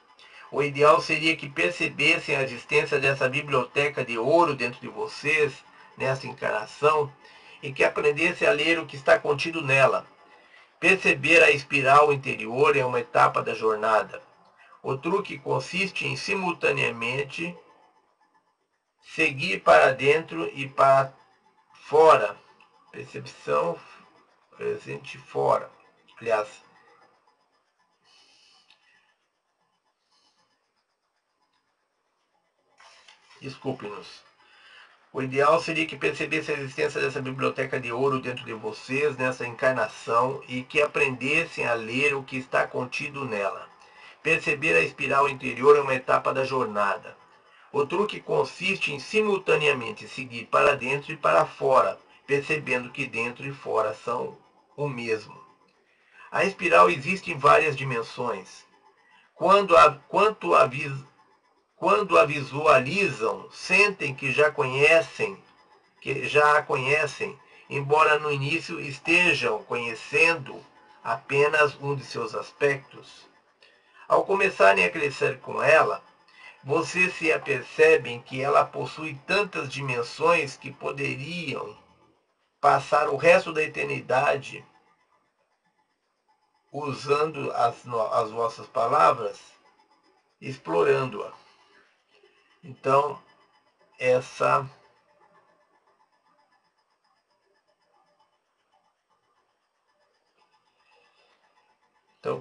O ideal seria que percebessem a existência dessa biblioteca de ouro dentro de vocês, nessa encarnação, e que aprendessem a ler o que está contido nela. Perceber a espiral interior é uma etapa da jornada. O truque consiste em simultaneamente seguir para dentro e para fora. Percepção presente fora. Aliás, desculpe-nos. O ideal seria que percebesse a existência dessa biblioteca de ouro dentro de vocês, nessa encarnação, e que aprendessem a ler o que está contido nela. Perceber a espiral interior é uma etapa da jornada. O truque consiste em simultaneamente seguir para dentro e para fora, percebendo que dentro e fora são o mesmo. A espiral existe em várias dimensões. Quando a visualizam, sentem que já a conhecem, embora no início estejam conhecendo apenas um de seus aspectos. Ao começarem a crescer com ela, vocês se apercebem que ela possui tantas dimensões que poderiam passar o resto da eternidade usando as vossas palavras, explorando-a. Então,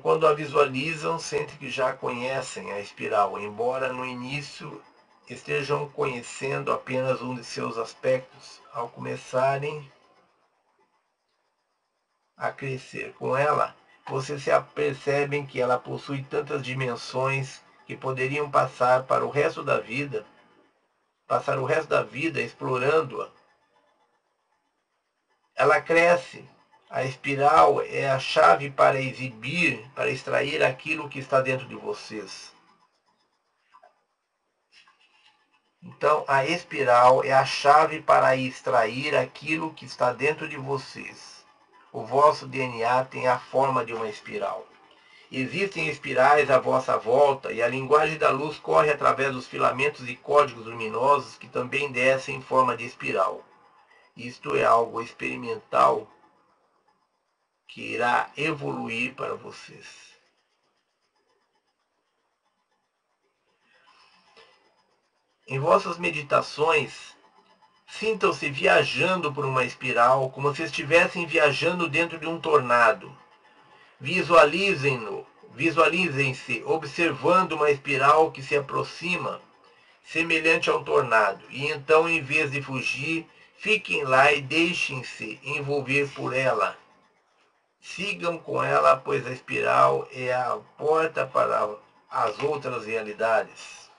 quando a visualizam, sentem que já conhecem a espiral, embora no início estejam conhecendo apenas um de seus aspectos. Ao começarem a crescer com ela, vocês se apercebem que ela possui tantas dimensões que poderiam passar o resto da vida explorando-a. ela cresce. A espiral é a chave para exibir, para extrair aquilo que está dentro de vocês. Então, a espiral é a chave para extrair aquilo que está dentro de vocês. O vosso DNA tem a forma de uma espiral. Existem espirais à vossa volta e a linguagem da luz corre através dos filamentos e códigos luminosos que também descem em forma de espiral. Isto é algo experimental que irá evoluir para vocês. Em vossas meditações, sintam-se viajando por uma espiral, como se estivessem viajando dentro de um tornado. Visualizem-se observando uma espiral que se aproxima, semelhante a um tornado, e então, em vez de fugir, fiquem lá e deixem-se envolver por ela. Sigam com ela, pois a espiral é a porta para as outras realidades.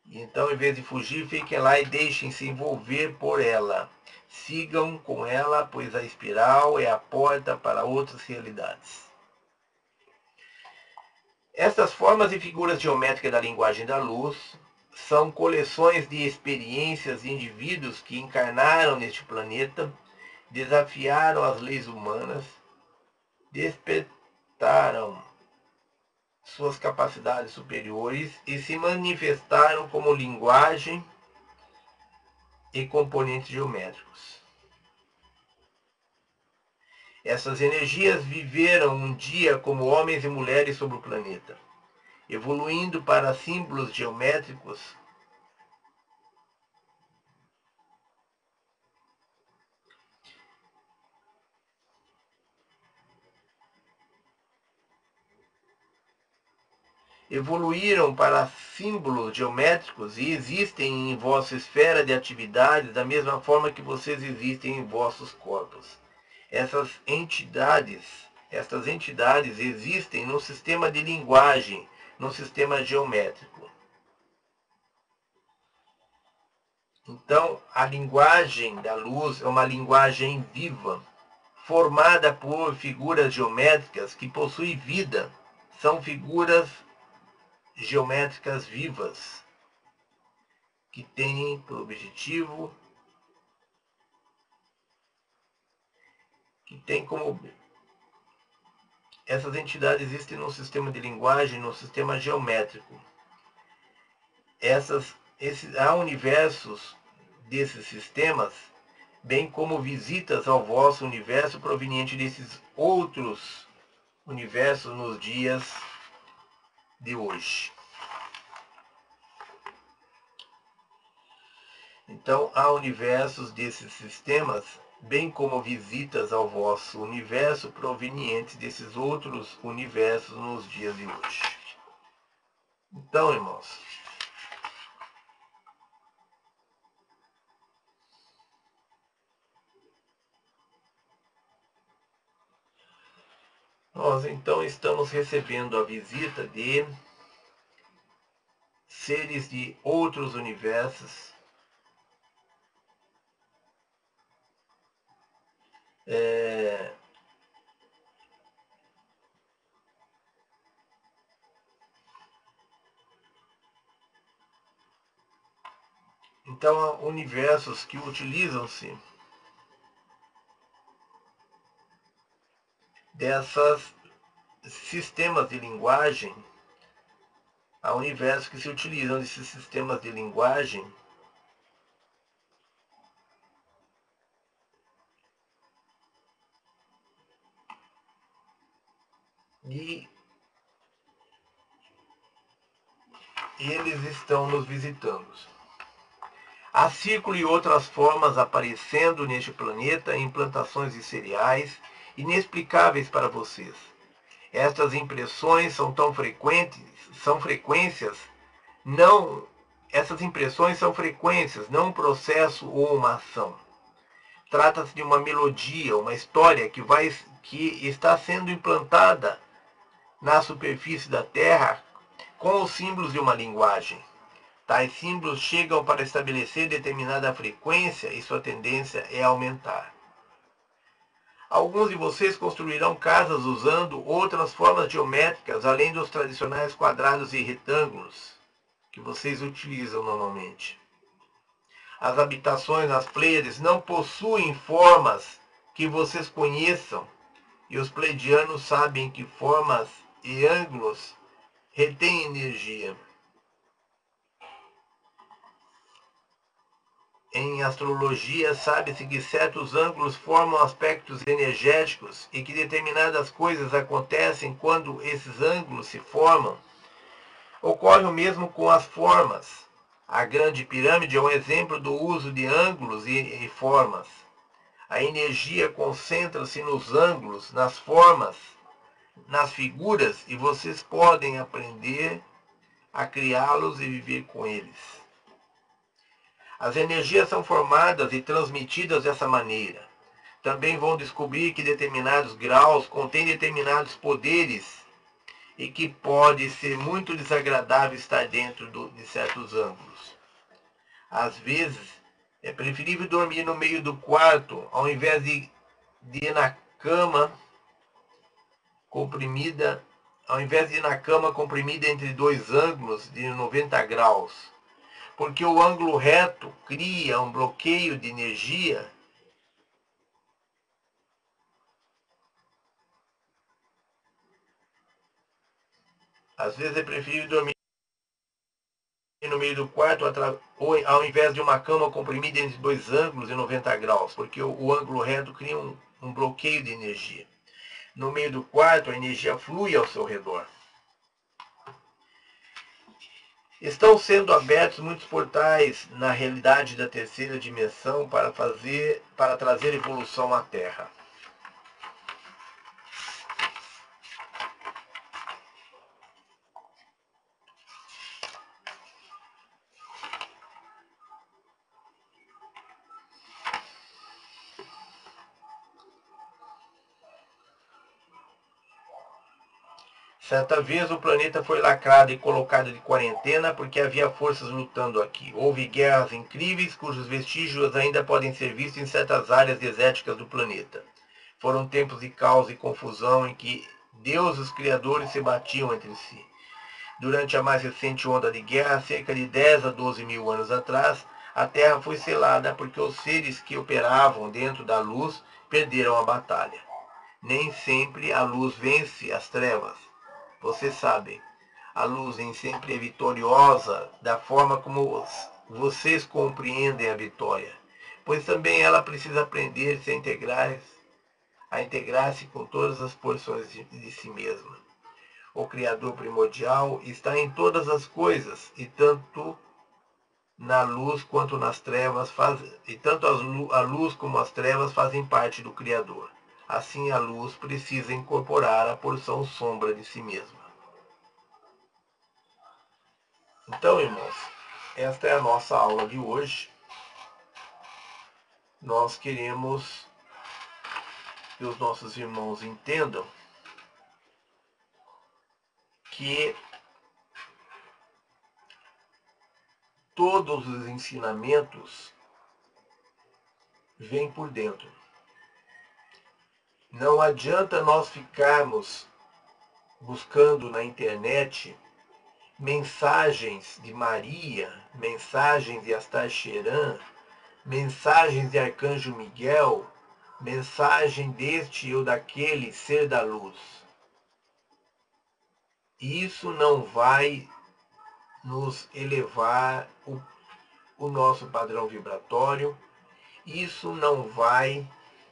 Então, em vez de fugir, fiquem lá e deixem-se envolver por ela. Sigam com ela, pois a espiral é a porta para outras realidades. Estas formas e figuras geométricas da linguagem da luz são coleções de experiências de indivíduos que encarnaram neste planeta, desafiaram as leis humanas, despertaram suas capacidades superiores e se manifestaram como linguagem e componentes geométricos. Essas energias viveram um dia como homens e mulheres sobre o planeta, evoluindo para símbolos geométricos e existem em vossa esfera de atividades da mesma forma que vocês existem em vossos corpos. Estas entidades existem no sistema de linguagem, no sistema geométrico. Então, a linguagem da luz é uma linguagem viva, formada por figuras geométricas que possuem vida. São figuras geométricas vivas, que têm por objetivo, essas entidades existem no sistema de linguagem, no sistema geométrico. Há universos desses sistemas, bem como visitas ao vosso universo proveniente desses outros universos nos dias de hoje. Então, há universos desses sistemas, bem como visitas ao vosso universo provenientes desses outros universos nos dias de hoje. Então, irmãos, nós então estamos recebendo a visita de seres de outros universos, então há universos que utilizam-se dessas sistemas de linguagem, há universos que se utilizam desses sistemas de linguagem e eles estão nos visitando. Há círculo e outras formas aparecendo neste planeta em plantações de cereais inexplicáveis para vocês. Estas impressões são tão frequentes, essas impressões são frequências, não um processo ou uma ação. Trata-se de uma melodia, uma história que está sendo implantada na superfície da Terra com os símbolos de uma linguagem. Tais símbolos chegam para estabelecer determinada frequência e sua tendência é aumentar. Alguns de vocês construirão casas usando outras formas geométricas, além dos tradicionais quadrados e retângulos que vocês utilizam normalmente. As habitações nas Pleiades não possuem formas que vocês conheçam, e os pleiadianos sabem que formas e ângulos retêm energia. Em astrologia, sabe-se que certos ângulos formam aspectos energéticos e que determinadas coisas acontecem quando esses ângulos se formam. Ocorre o mesmo com as formas. A grande pirâmide é um exemplo do uso de ângulos e formas. A energia concentra-se nos ângulos, nas formas, nas figuras, e vocês podem aprender a criá-los e viver com eles. As energias são formadas e transmitidas dessa maneira. Também vão descobrir que determinados graus contêm determinados poderes e que pode ser muito desagradável estar dentro de certos ângulos. Às vezes, é preferível dormir no meio do quarto, ao invés de ir na cama comprimida, entre dois ângulos de 90 graus. Porque o ângulo reto cria um bloqueio de energia Às vezes é preferível dormir no meio do quarto, ou ao invés de uma cama comprimida entre dois ângulos de 90 graus, porque o ângulo reto cria um bloqueio de energia. No meio do quarto, a energia flui ao seu redor. Estão sendo abertos muitos portais na realidade da terceira dimensão para trazer evolução à Terra. Certa vez o planeta foi lacrado e colocado de quarentena porque havia forças lutando aqui. Houve guerras incríveis cujos vestígios ainda podem ser vistos em certas áreas desérticas do planeta. Foram tempos de caos e confusão em que Deus e os criadores se batiam entre si. Durante a mais recente onda de guerra, cerca de 10 a 12 mil anos atrás, a Terra foi selada porque os seres que operavam dentro da luz perderam a batalha. Nem sempre a luz vence as trevas. Vocês sabem, a luz nem sempre é vitoriosa da forma como vocês compreendem a vitória, pois também ela precisa aprender-se a integrar-se com todas as porções de si mesma. O Criador primordial está em todas as coisas, e tanto na luz quanto nas trevas a luz como as trevas fazem parte do Criador. Assim, a luz precisa incorporar a porção sombra de si mesma. Então, irmãos, esta é a nossa aula de hoje. Nós queremos que os nossos irmãos entendam que todos os ensinamentos vêm por dentro. Não adianta nós ficarmos buscando na internet mensagens de Maria, mensagens de Astaxerã, mensagens de Arcanjo Miguel, mensagem deste ou daquele ser da luz. Isso não vai nos elevar o nosso padrão vibratório, isso não vai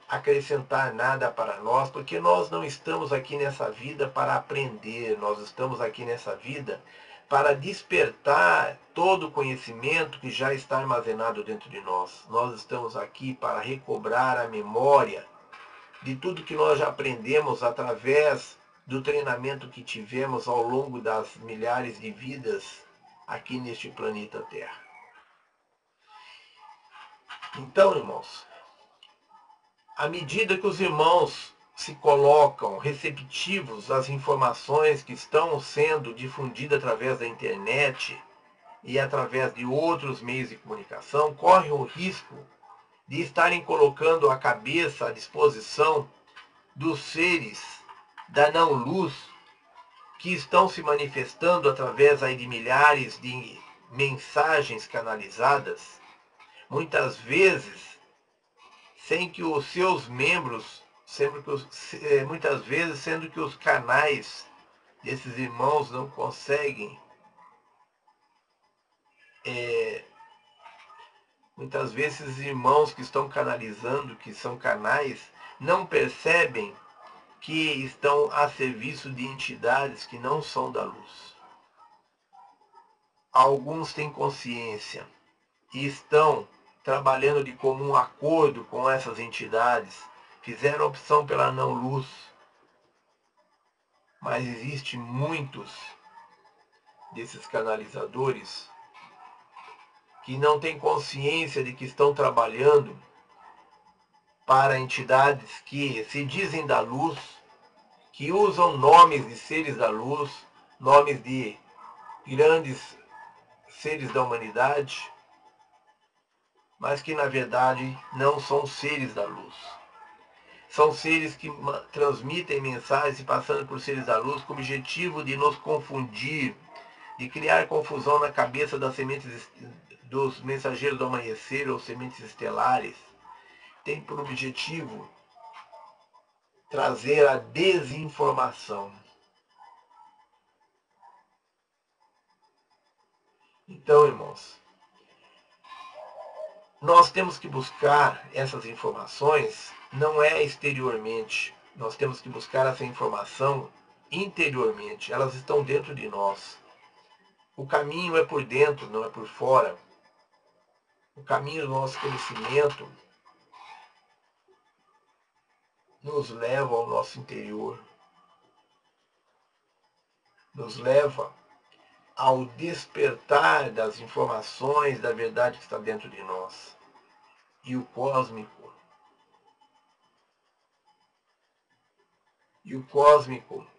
acrescentar nada para nós, porque nós não estamos aqui nessa vida para aprender, nós estamos aqui nessa vida para despertar todo o conhecimento que já está armazenado dentro de nós. Nós estamos aqui para recobrar a memória de tudo que nós já aprendemos através do treinamento que tivemos ao longo das milhares de vidas aqui neste planeta Terra. Então, irmãos, à medida que os irmãos se colocam receptivos às informações que estão sendo difundidas através da internet e através de outros meios de comunicação, correm o risco de estarem colocando a cabeça à disposição dos seres da não-luz que estão se manifestando através aí de milhares de mensagens canalizadas, muitas vezes sem que os seus membros, muitas vezes sendo que os canais desses irmãos não conseguem, muitas vezes esses irmãos que estão canalizando, que são canais, não percebem que estão a serviço de entidades que não são da luz. Alguns têm consciência e estão trabalhando de comum acordo com essas entidades, fizeram opção pela não-luz, mas existem muitos desses canalizadores que não têm consciência de que estão trabalhando para entidades que se dizem da luz, que usam nomes de seres da luz, nomes de grandes seres da humanidade, mas que na verdade não são seres da luz. São seres que transmitem mensagens passando por seres da luz com o objetivo de nos confundir, de criar confusão na cabeça das sementes dos mensageiros do amanhecer ou sementes estelares. Tem por objetivo trazer a desinformação. Então, irmãos, nós temos que buscar essas informações, não é exteriormente. Nós temos que buscar essa informação interiormente. Elas estão dentro de nós. O caminho é por dentro, não é por fora. O caminho do nosso conhecimento nos leva ao nosso interior. Nos leva ao despertar das informações da verdade que está dentro de nós. E o cósmico,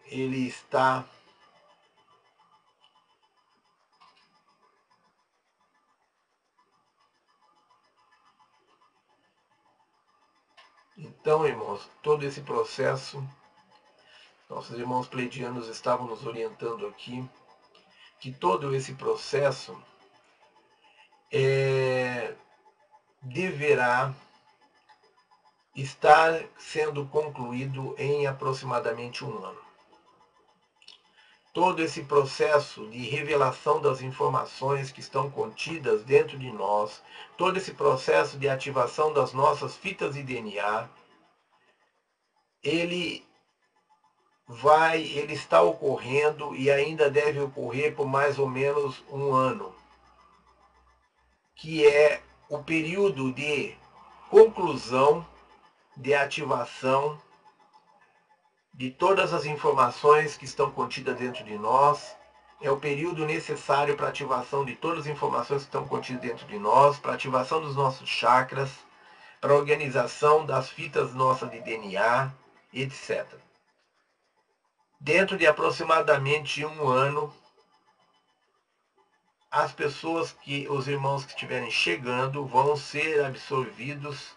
ele está então, irmãos, todo esse processo, nossos irmãos pleidianos estavam nos orientando aqui, que todo esse processo deverá estar sendo concluído em aproximadamente um ano. Todo esse processo de revelação das informações que estão contidas dentro de nós, todo esse processo de ativação das nossas fitas de DNA, ele está ocorrendo e ainda deve ocorrer por mais ou menos um ano, que é o período de conclusão, de ativação de todas as informações que estão contidas dentro de nós. É o período necessário para a ativação de todas as informações que estão contidas dentro de nós, para a ativação dos nossos chakras, para a organização das fitas nossas de DNA, etc. Dentro de aproximadamente um ano, as pessoas os irmãos que estiverem chegando vão ser absorvidos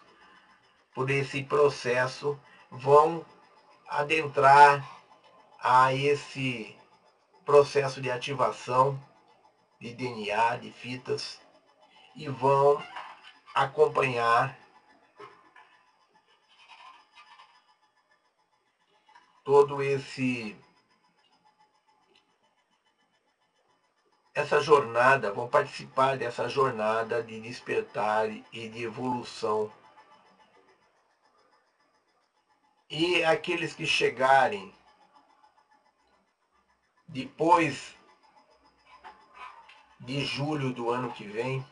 por esse processo, vão adentrar a esse processo de ativação de DNA, de fitas, e vão acompanhar todo essa jornada, vão participar dessa jornada de despertar e de evolução. E aqueles que chegarem depois de julho do ano que vem,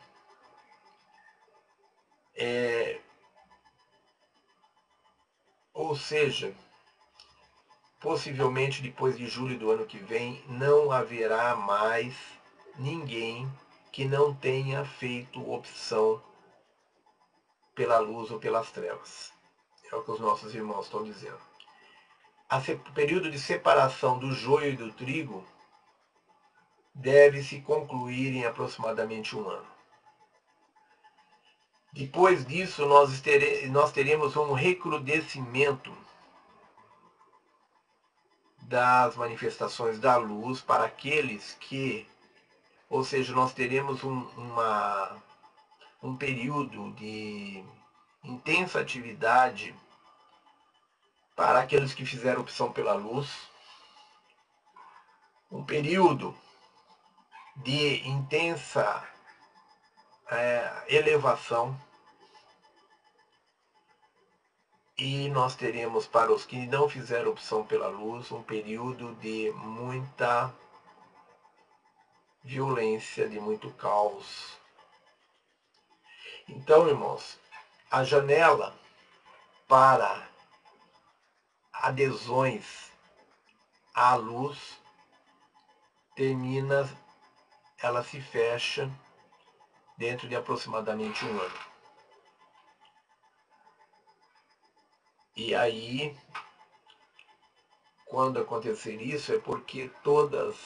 ou seja, possivelmente depois de julho do ano que vem, não haverá mais ninguém que não tenha feito opção pela luz ou pelas trevas. É o que os nossos irmãos estão dizendo. O período de separação do joio e do trigo deve se concluir em aproximadamente um ano. Depois disso, nós teremos um recrudescimento das manifestações da luz para aqueles que, ou seja, nós teremos um período de intensa atividade para aqueles que fizeram opção pela luz, um período de intensa elevação, e nós teremos para os que não fizeram opção pela luz um período de muita violência, de muito caos. Então, irmãos, a janela para adesões à luz termina, ela se fecha dentro de aproximadamente um ano. E aí, quando acontecer isso, é porque todas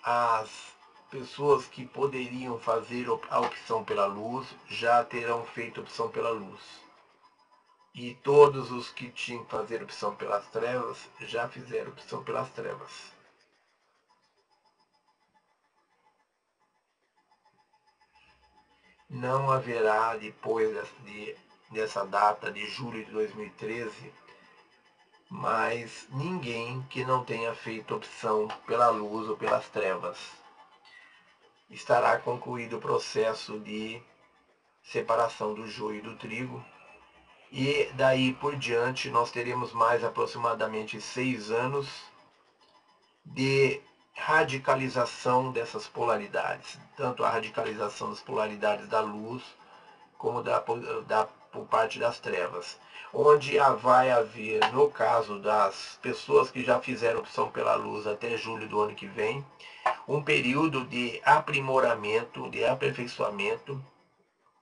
as pessoas que poderiam fazer a opção pela luz já terão feito opção pela luz. E todos os que tinham que fazer opção pelas trevas já fizeram opção pelas trevas. Não haverá, depois dessa data de julho de 2013, mais ninguém que não tenha feito opção pela luz ou pelas trevas. Estará concluído o processo de separação do joio e do trigo, e daí por diante nós teremos mais aproximadamente 6 anos de radicalização dessas polaridades, tanto a radicalização das polaridades da luz como por parte das trevas, onde vai haver, no caso das pessoas que já fizeram opção pela luz até julho do ano que vem, um período de aprimoramento, de aperfeiçoamento,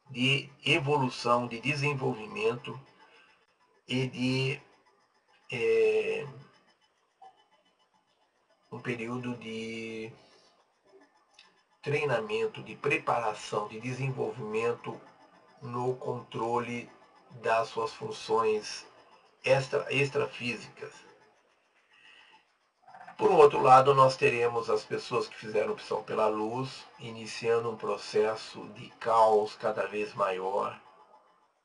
de evolução, de desenvolvimento e de um período de treinamento, de preparação, de desenvolvimento no controle das suas funções extrafísicas. Por outro lado, nós teremos as pessoas que fizeram opção pela luz, iniciando um processo de caos cada vez maior,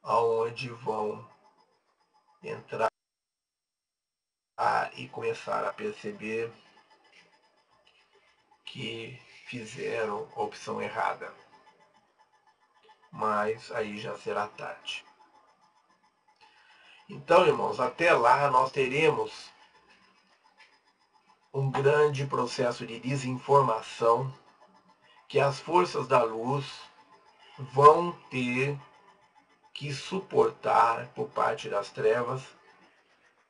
aonde vão entrar e começar a perceber que fizeram a opção errada. Mas aí já será tarde. Então, irmãos, até lá nós teremos um grande processo de desinformação que as forças da luz vão ter que suportar por parte das trevas,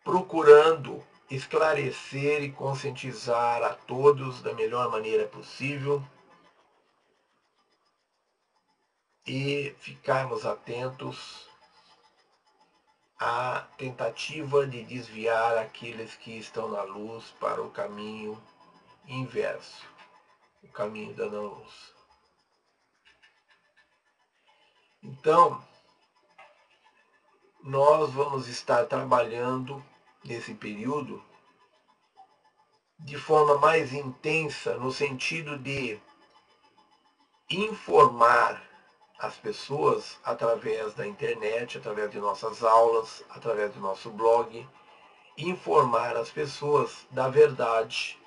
procurando esclarecer e conscientizar a todos da melhor maneira possível e ficarmos atentos à tentativa de desviar aqueles que estão na luz para o caminho inverso, o caminho da não-luz. Então, nós vamos estar trabalhando nesse período de forma mais intensa, no sentido de informar as pessoas através da internet, através de nossas aulas, através do nosso blog, informar as pessoas da verdade,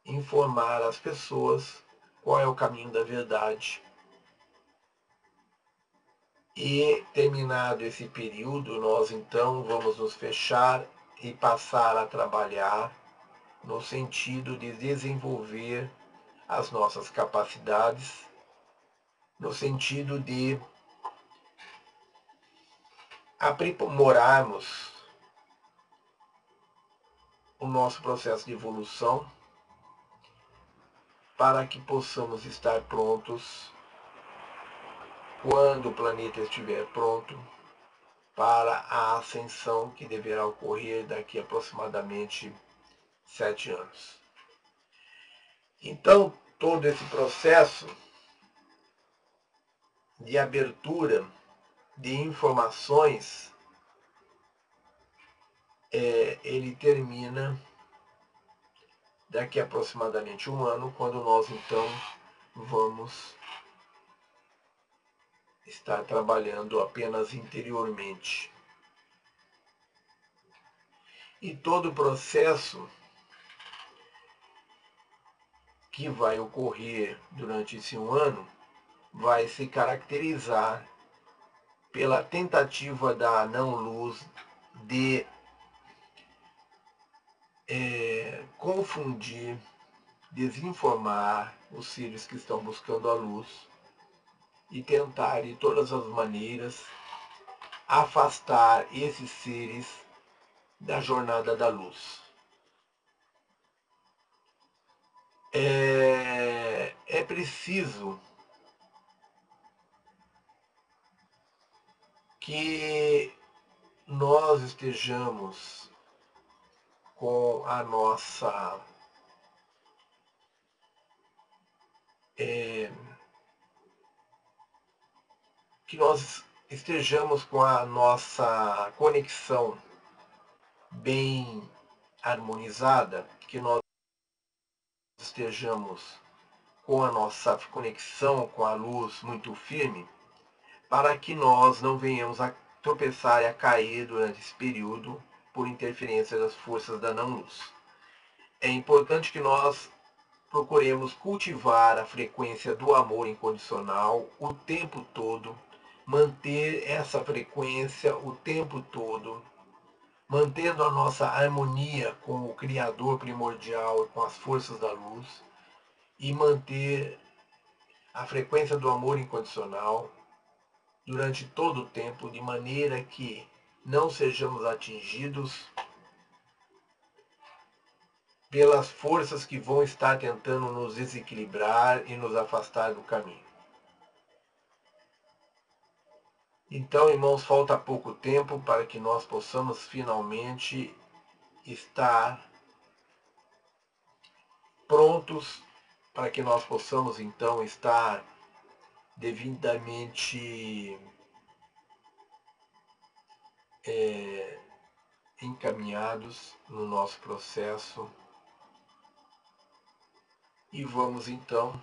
informar as pessoas qual é o caminho da verdade. E terminado esse período, nós então vamos nos fechar e passar a trabalhar no sentido de desenvolver as nossas capacidades, no sentido de aprimorarmos o nosso processo de evolução para que possamos estar prontos quando o planeta estiver pronto para a ascensão que deverá ocorrer daqui a aproximadamente 7 anos. Então, todo esse processo de abertura de informações ele termina daqui a aproximadamente um ano, quando nós então vamos estar trabalhando apenas interiormente. E todo o processo que vai ocorrer durante esse um ano vai se caracterizar pela tentativa da não-luz de confundir, desinformar os seres que estão buscando a luz e tentar de todas as maneiras afastar esses seres da jornada da luz. É preciso que nós estejamos com a nossa que nós estejamos com a nossa conexão bem harmonizada, que nós estejamos com a nossa conexão com a luz muito firme, para que nós não venhamos a tropeçar e a cair durante esse período por interferência das forças da não-luz. É importante que nós procuremos cultivar a frequência do amor incondicional o tempo todo, manter essa frequência o tempo todo, mantendo a nossa harmonia com o Criador primordial e com as forças da luz, e manter a frequência do amor incondicional durante todo o tempo, de maneira que não sejamos atingidos pelas forças que vão estar tentando nos desequilibrar e nos afastar do caminho. Então, irmãos, falta pouco tempo para que nós possamos finalmente estar prontos, para que nós possamos então estar devidamente encaminhados no nosso processo. E vamos então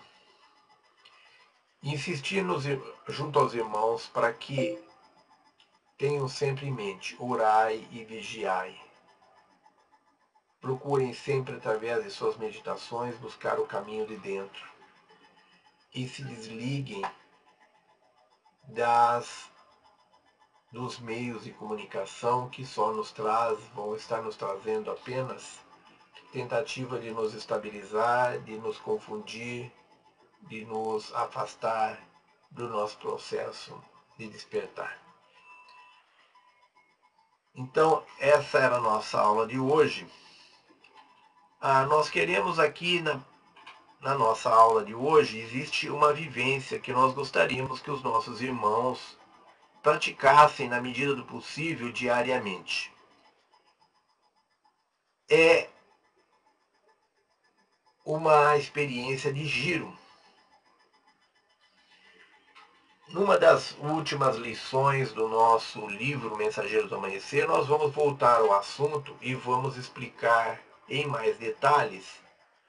insistir junto aos irmãos para que tenham sempre em mente: orai e vigiai. Procurem sempre, através de suas meditações, buscar o caminho de dentro. E se desliguem dos meios de comunicação que só vão estar nos trazendo apenas tentativa de nos estabilizar, de nos confundir, de nos afastar do nosso processo de despertar. Então, essa era a nossa aula de hoje. Nós queremos aqui, na nossa aula de hoje, existe uma vivência que nós gostaríamos que os nossos irmãos praticassem na medida do possível diariamente. É uma experiência de giro. Numa das últimas lições do nosso livro Mensageiros do Amanhecer, nós vamos voltar ao assunto e vamos explicar em mais detalhes,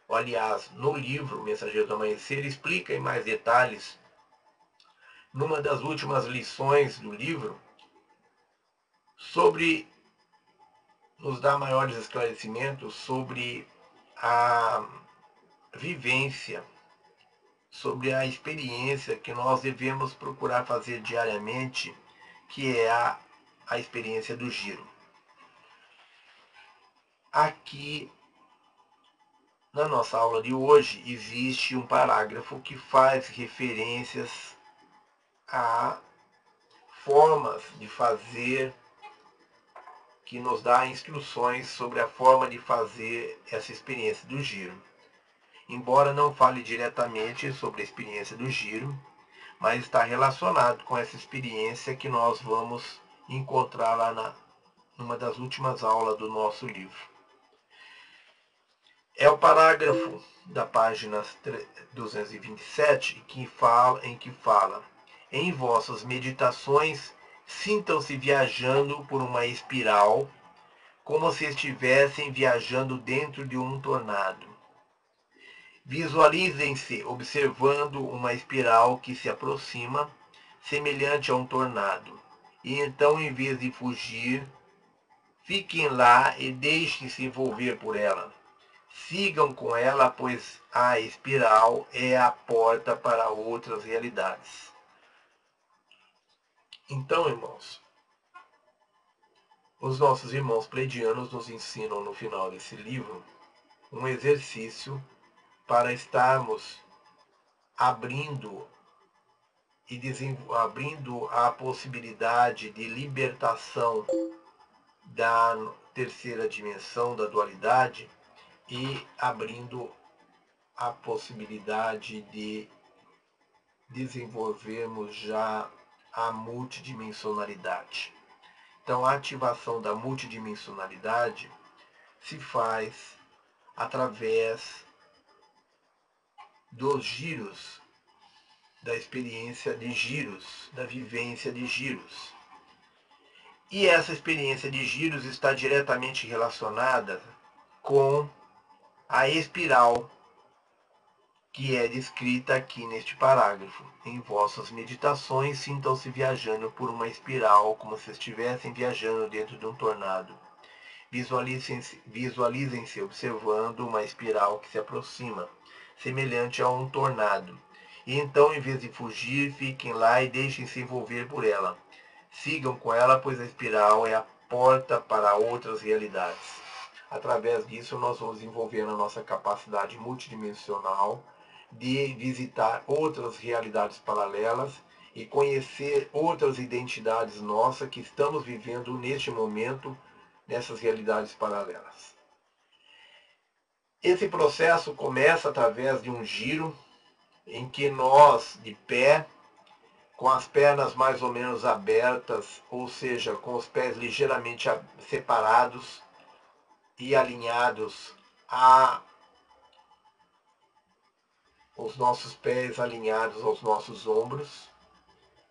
ou, aliás, no livro Mensageiros do Amanhecer explica em mais detalhes, numa das últimas lições do livro, nos dá maiores esclarecimentos sobre a vivência, sobre a experiência que nós devemos procurar fazer diariamente, que é a experiência do giro. Aqui, na nossa aula de hoje, existe um parágrafo que faz referências a formas de fazer, que nos dá instruções sobre a forma de fazer essa experiência do giro. Embora não fale diretamente sobre a experiência do giro, mas está relacionado com essa experiência que nós vamos encontrar lá numa das últimas aulas do nosso livro. É o parágrafo da página 227 em que fala: em vossas meditações, sintam-se viajando por uma espiral como se estivessem viajando dentro de um tornado. Visualizem-se observando uma espiral que se aproxima, semelhante a um tornado. E então, em vez de fugir, fiquem lá e deixem-se envolver por ela. Sigam com ela, pois a espiral é a porta para outras realidades. Então, irmãos, os nossos irmãos pleidianos nos ensinam no final desse livro um exercício para estarmos abrindo abrindo a possibilidade de libertação da terceira dimensão da dualidade e abrindo a possibilidade de desenvolvermos já a multidimensionalidade. Então, a ativação da multidimensionalidade se faz através dos giros, da experiência de giros, da vivência de giros. E essa experiência de giros está diretamente relacionada com a espiral que é descrita aqui neste parágrafo. Em vossas meditações, sintam-se viajando por uma espiral, como se estivessem viajando dentro de um tornado. Visualizem-se observando uma espiral que se aproxima, semelhante a um tornado. E então, em vez de fugir, fiquem lá e deixem-se envolver por ela. Sigam com ela, pois a espiral é a porta para outras realidades. Através disso, nós vamos desenvolvendo a nossa capacidade multidimensional de visitar outras realidades paralelas e conhecer outras identidades nossas que estamos vivendo neste momento nessas realidades paralelas. Esse processo começa através de um giro em que nós, de pé, com as pernas mais ou menos abertas, ou seja, com os pés ligeiramente separados e alinhados os nossos pés alinhados aos nossos ombros,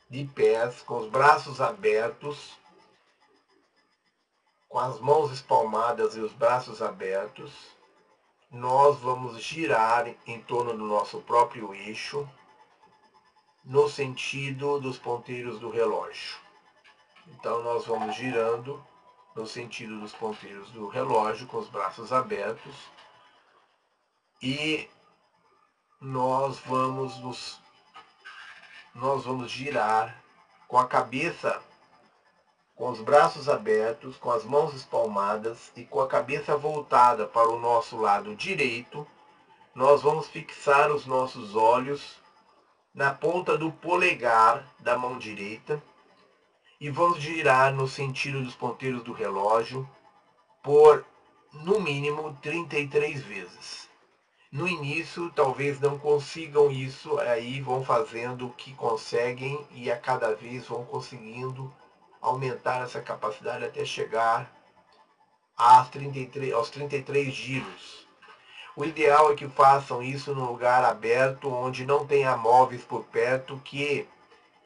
de pés, com os braços abertos, com as mãos espalmadas e os braços abertos, nós vamos girar em torno do nosso próprio eixo, no sentido dos ponteiros do relógio. Então nós vamos girando no sentido dos ponteiros do relógio, com os braços abertos, e nós vamos girar com a cabeça, com os braços abertos, com as mãos espalmadas e com a cabeça voltada para o nosso lado direito. Nós vamos fixar os nossos olhos na ponta do polegar da mão direita e vamos girar no sentido dos ponteiros do relógio por, no mínimo, 33 vezes. No início, talvez não consigam isso, aí vão fazendo o que conseguem e a cada vez vão conseguindo aumentar essa capacidade até chegar aos 33 giros. O ideal é que façam isso num lugar aberto, onde não tenha móveis por perto que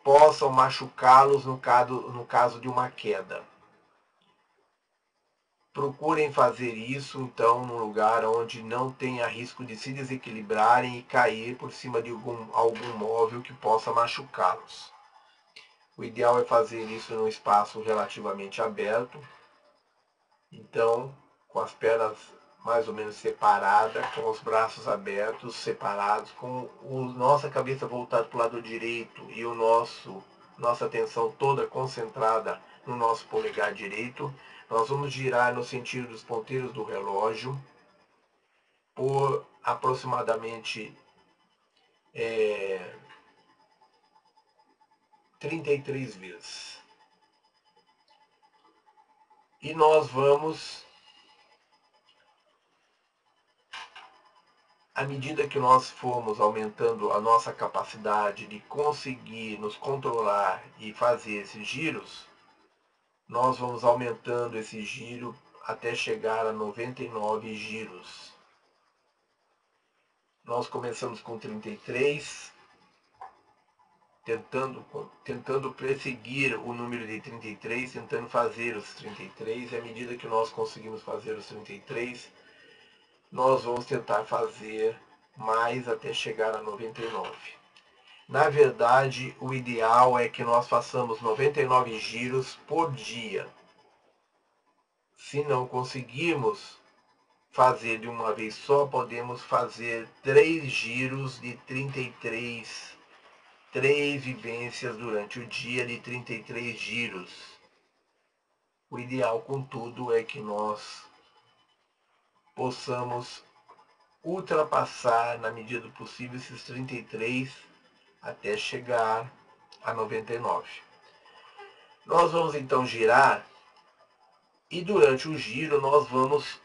possam machucá-los no caso de uma queda. Procurem fazer isso, então, num lugar onde não tenha risco de se desequilibrarem e cair por cima de algum móvel que possa machucá-los. O ideal é fazer isso num espaço relativamente aberto, então, com as pernas mais ou menos separadas, com os braços abertos, separados, com a nossa cabeça voltada para o lado direito e nossa atenção toda concentrada no nosso polegar direito. Nós vamos girar no sentido dos ponteiros do relógio por aproximadamente 33 vezes. E nós vamos, à medida que nós formos aumentando a nossa capacidade de conseguir nos controlar e fazer esses giros, nós vamos aumentando esse giro até chegar a 99 giros. Nós começamos com 33 tentando perseguir o número de 33, tentando fazer os 33, e à medida que nós conseguimos fazer os 33, nós vamos tentar fazer mais até chegar a 99. Na verdade, o ideal é que nós façamos 99 giros por dia. Se não conseguirmos fazer de uma vez só, podemos fazer 3 giros de 33, 3 vivências durante o dia de 33 giros. O ideal, contudo, é que nós possamos ultrapassar, na medida do possível, esses 33 até chegar a 99. Nós vamos então girar e durante o giro nós vamos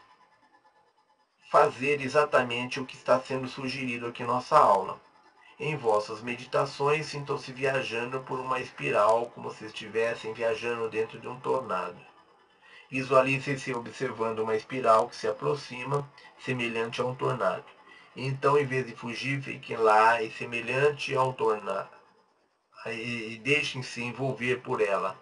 fazer exatamente o que está sendo sugerido aqui em nossa aula. Em vossas meditações, sintam-se viajando por uma espiral, como se estivessem viajando dentro de um tornado. Visualizem-se observando uma espiral que se aproxima, semelhante a um tornado. Então, em vez de fugir, fiquem lá e semelhante a um tornado. E deixem-se envolver por ela.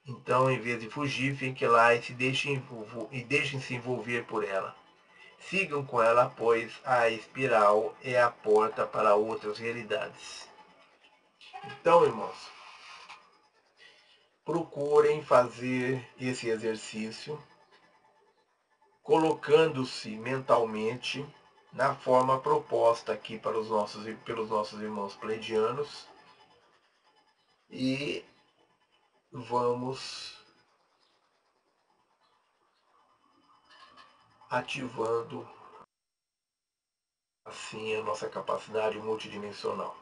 Então, em vez de fugir, fiquem lá e deixem-se envolver por ela. Sigam com ela, pois a espiral é a porta para outras realidades. Então, irmãos, procurem fazer esse exercício colocando-se mentalmente na forma proposta aqui pelos nossos irmãos pleidianos e vamos ativando assim a nossa capacidade multidimensional.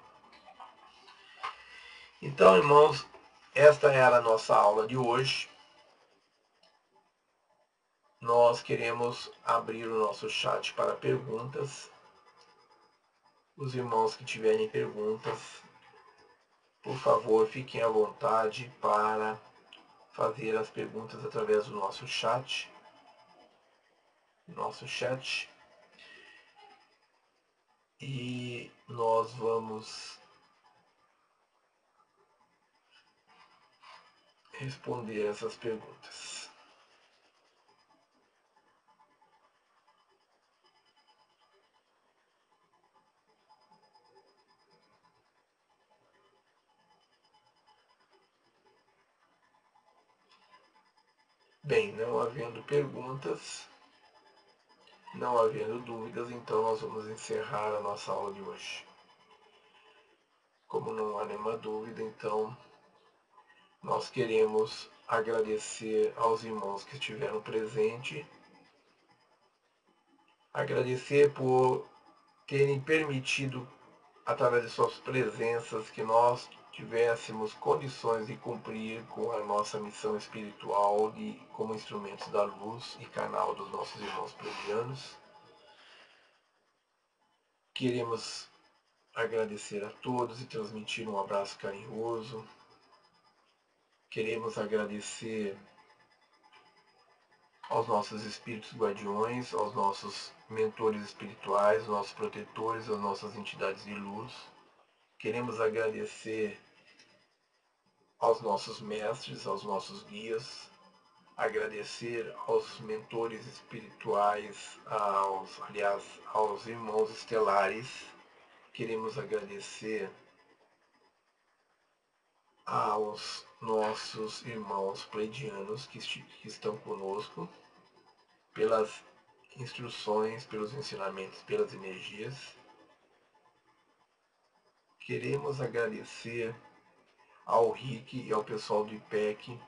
Então, irmãos, esta era a nossa aula de hoje. Nós queremos abrir o nosso chat para perguntas. Os irmãos que tiverem perguntas, por favor, fiquem à vontade para fazer as perguntas através do nosso chat. E nós vamos responder essas perguntas. Bem, não havendo perguntas, não havendo dúvidas, então nós vamos encerrar a nossa aula de hoje. Como não há nenhuma dúvida, então nós queremos agradecer aos irmãos que estiveram presentes, agradecer por terem permitido, através de suas presenças, que nós tivéssemos condições de cumprir com a nossa missão espiritual como instrumentos da luz e canal dos nossos irmãos pleidianos. Queremos agradecer a todos e transmitir um abraço carinhoso. Queremos agradecer aos nossos espíritos guardiões, aos nossos mentores espirituais, aos nossos protetores, às nossas entidades de luz. Queremos agradecer aos nossos mestres, aos nossos guias, agradecer aos mentores espirituais, aos irmãos estelares. Queremos agradecer aos nossos irmãos pleidianos que estão conosco, pelas instruções, pelos ensinamentos, pelas energias. Queremos agradecer ao Rick e ao pessoal do IPEC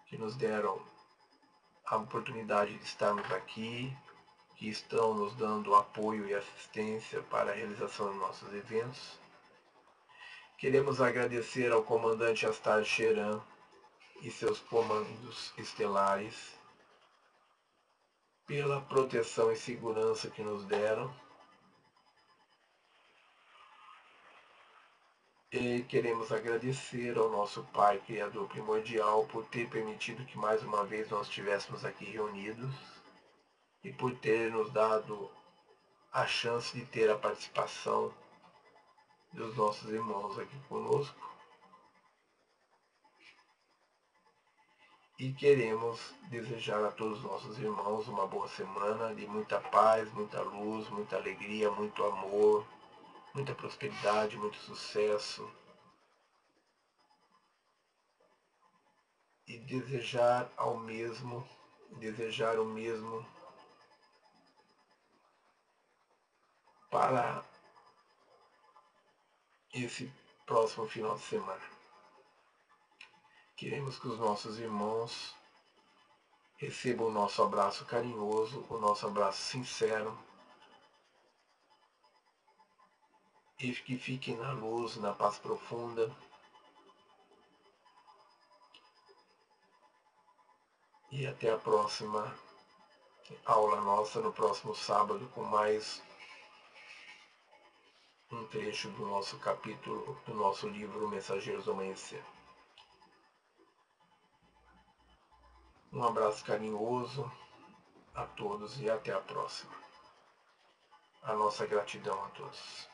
que nos deram a oportunidade de estarmos aqui, que estão nos dando apoio e assistência para a realização dos nossos eventos. Queremos agradecer ao comandante Astar Sheran e seus comandos estelares pela proteção e segurança que nos deram. E queremos agradecer ao nosso Pai Criador Primordial por ter permitido que mais uma vez nós estivéssemos aqui reunidos e por ter nos dado a chance de ter a participação dos nossos irmãos aqui conosco. E queremos desejar a todos os nossos irmãos uma boa semana de muita paz, muita luz, muita alegria, muito amor, muita prosperidade, muito sucesso. E desejar o mesmo para esse próximo final de semana. Queremos que os nossos irmãos recebam o nosso abraço carinhoso, o nosso abraço sincero, e que fiquem na luz, na paz profunda. E até a próxima aula nossa, no próximo sábado, com mais um trecho do nosso capítulo, do nosso livro Mensageiros do Amanhecer. Um abraço carinhoso a todos e até a próxima. A nossa gratidão a todos.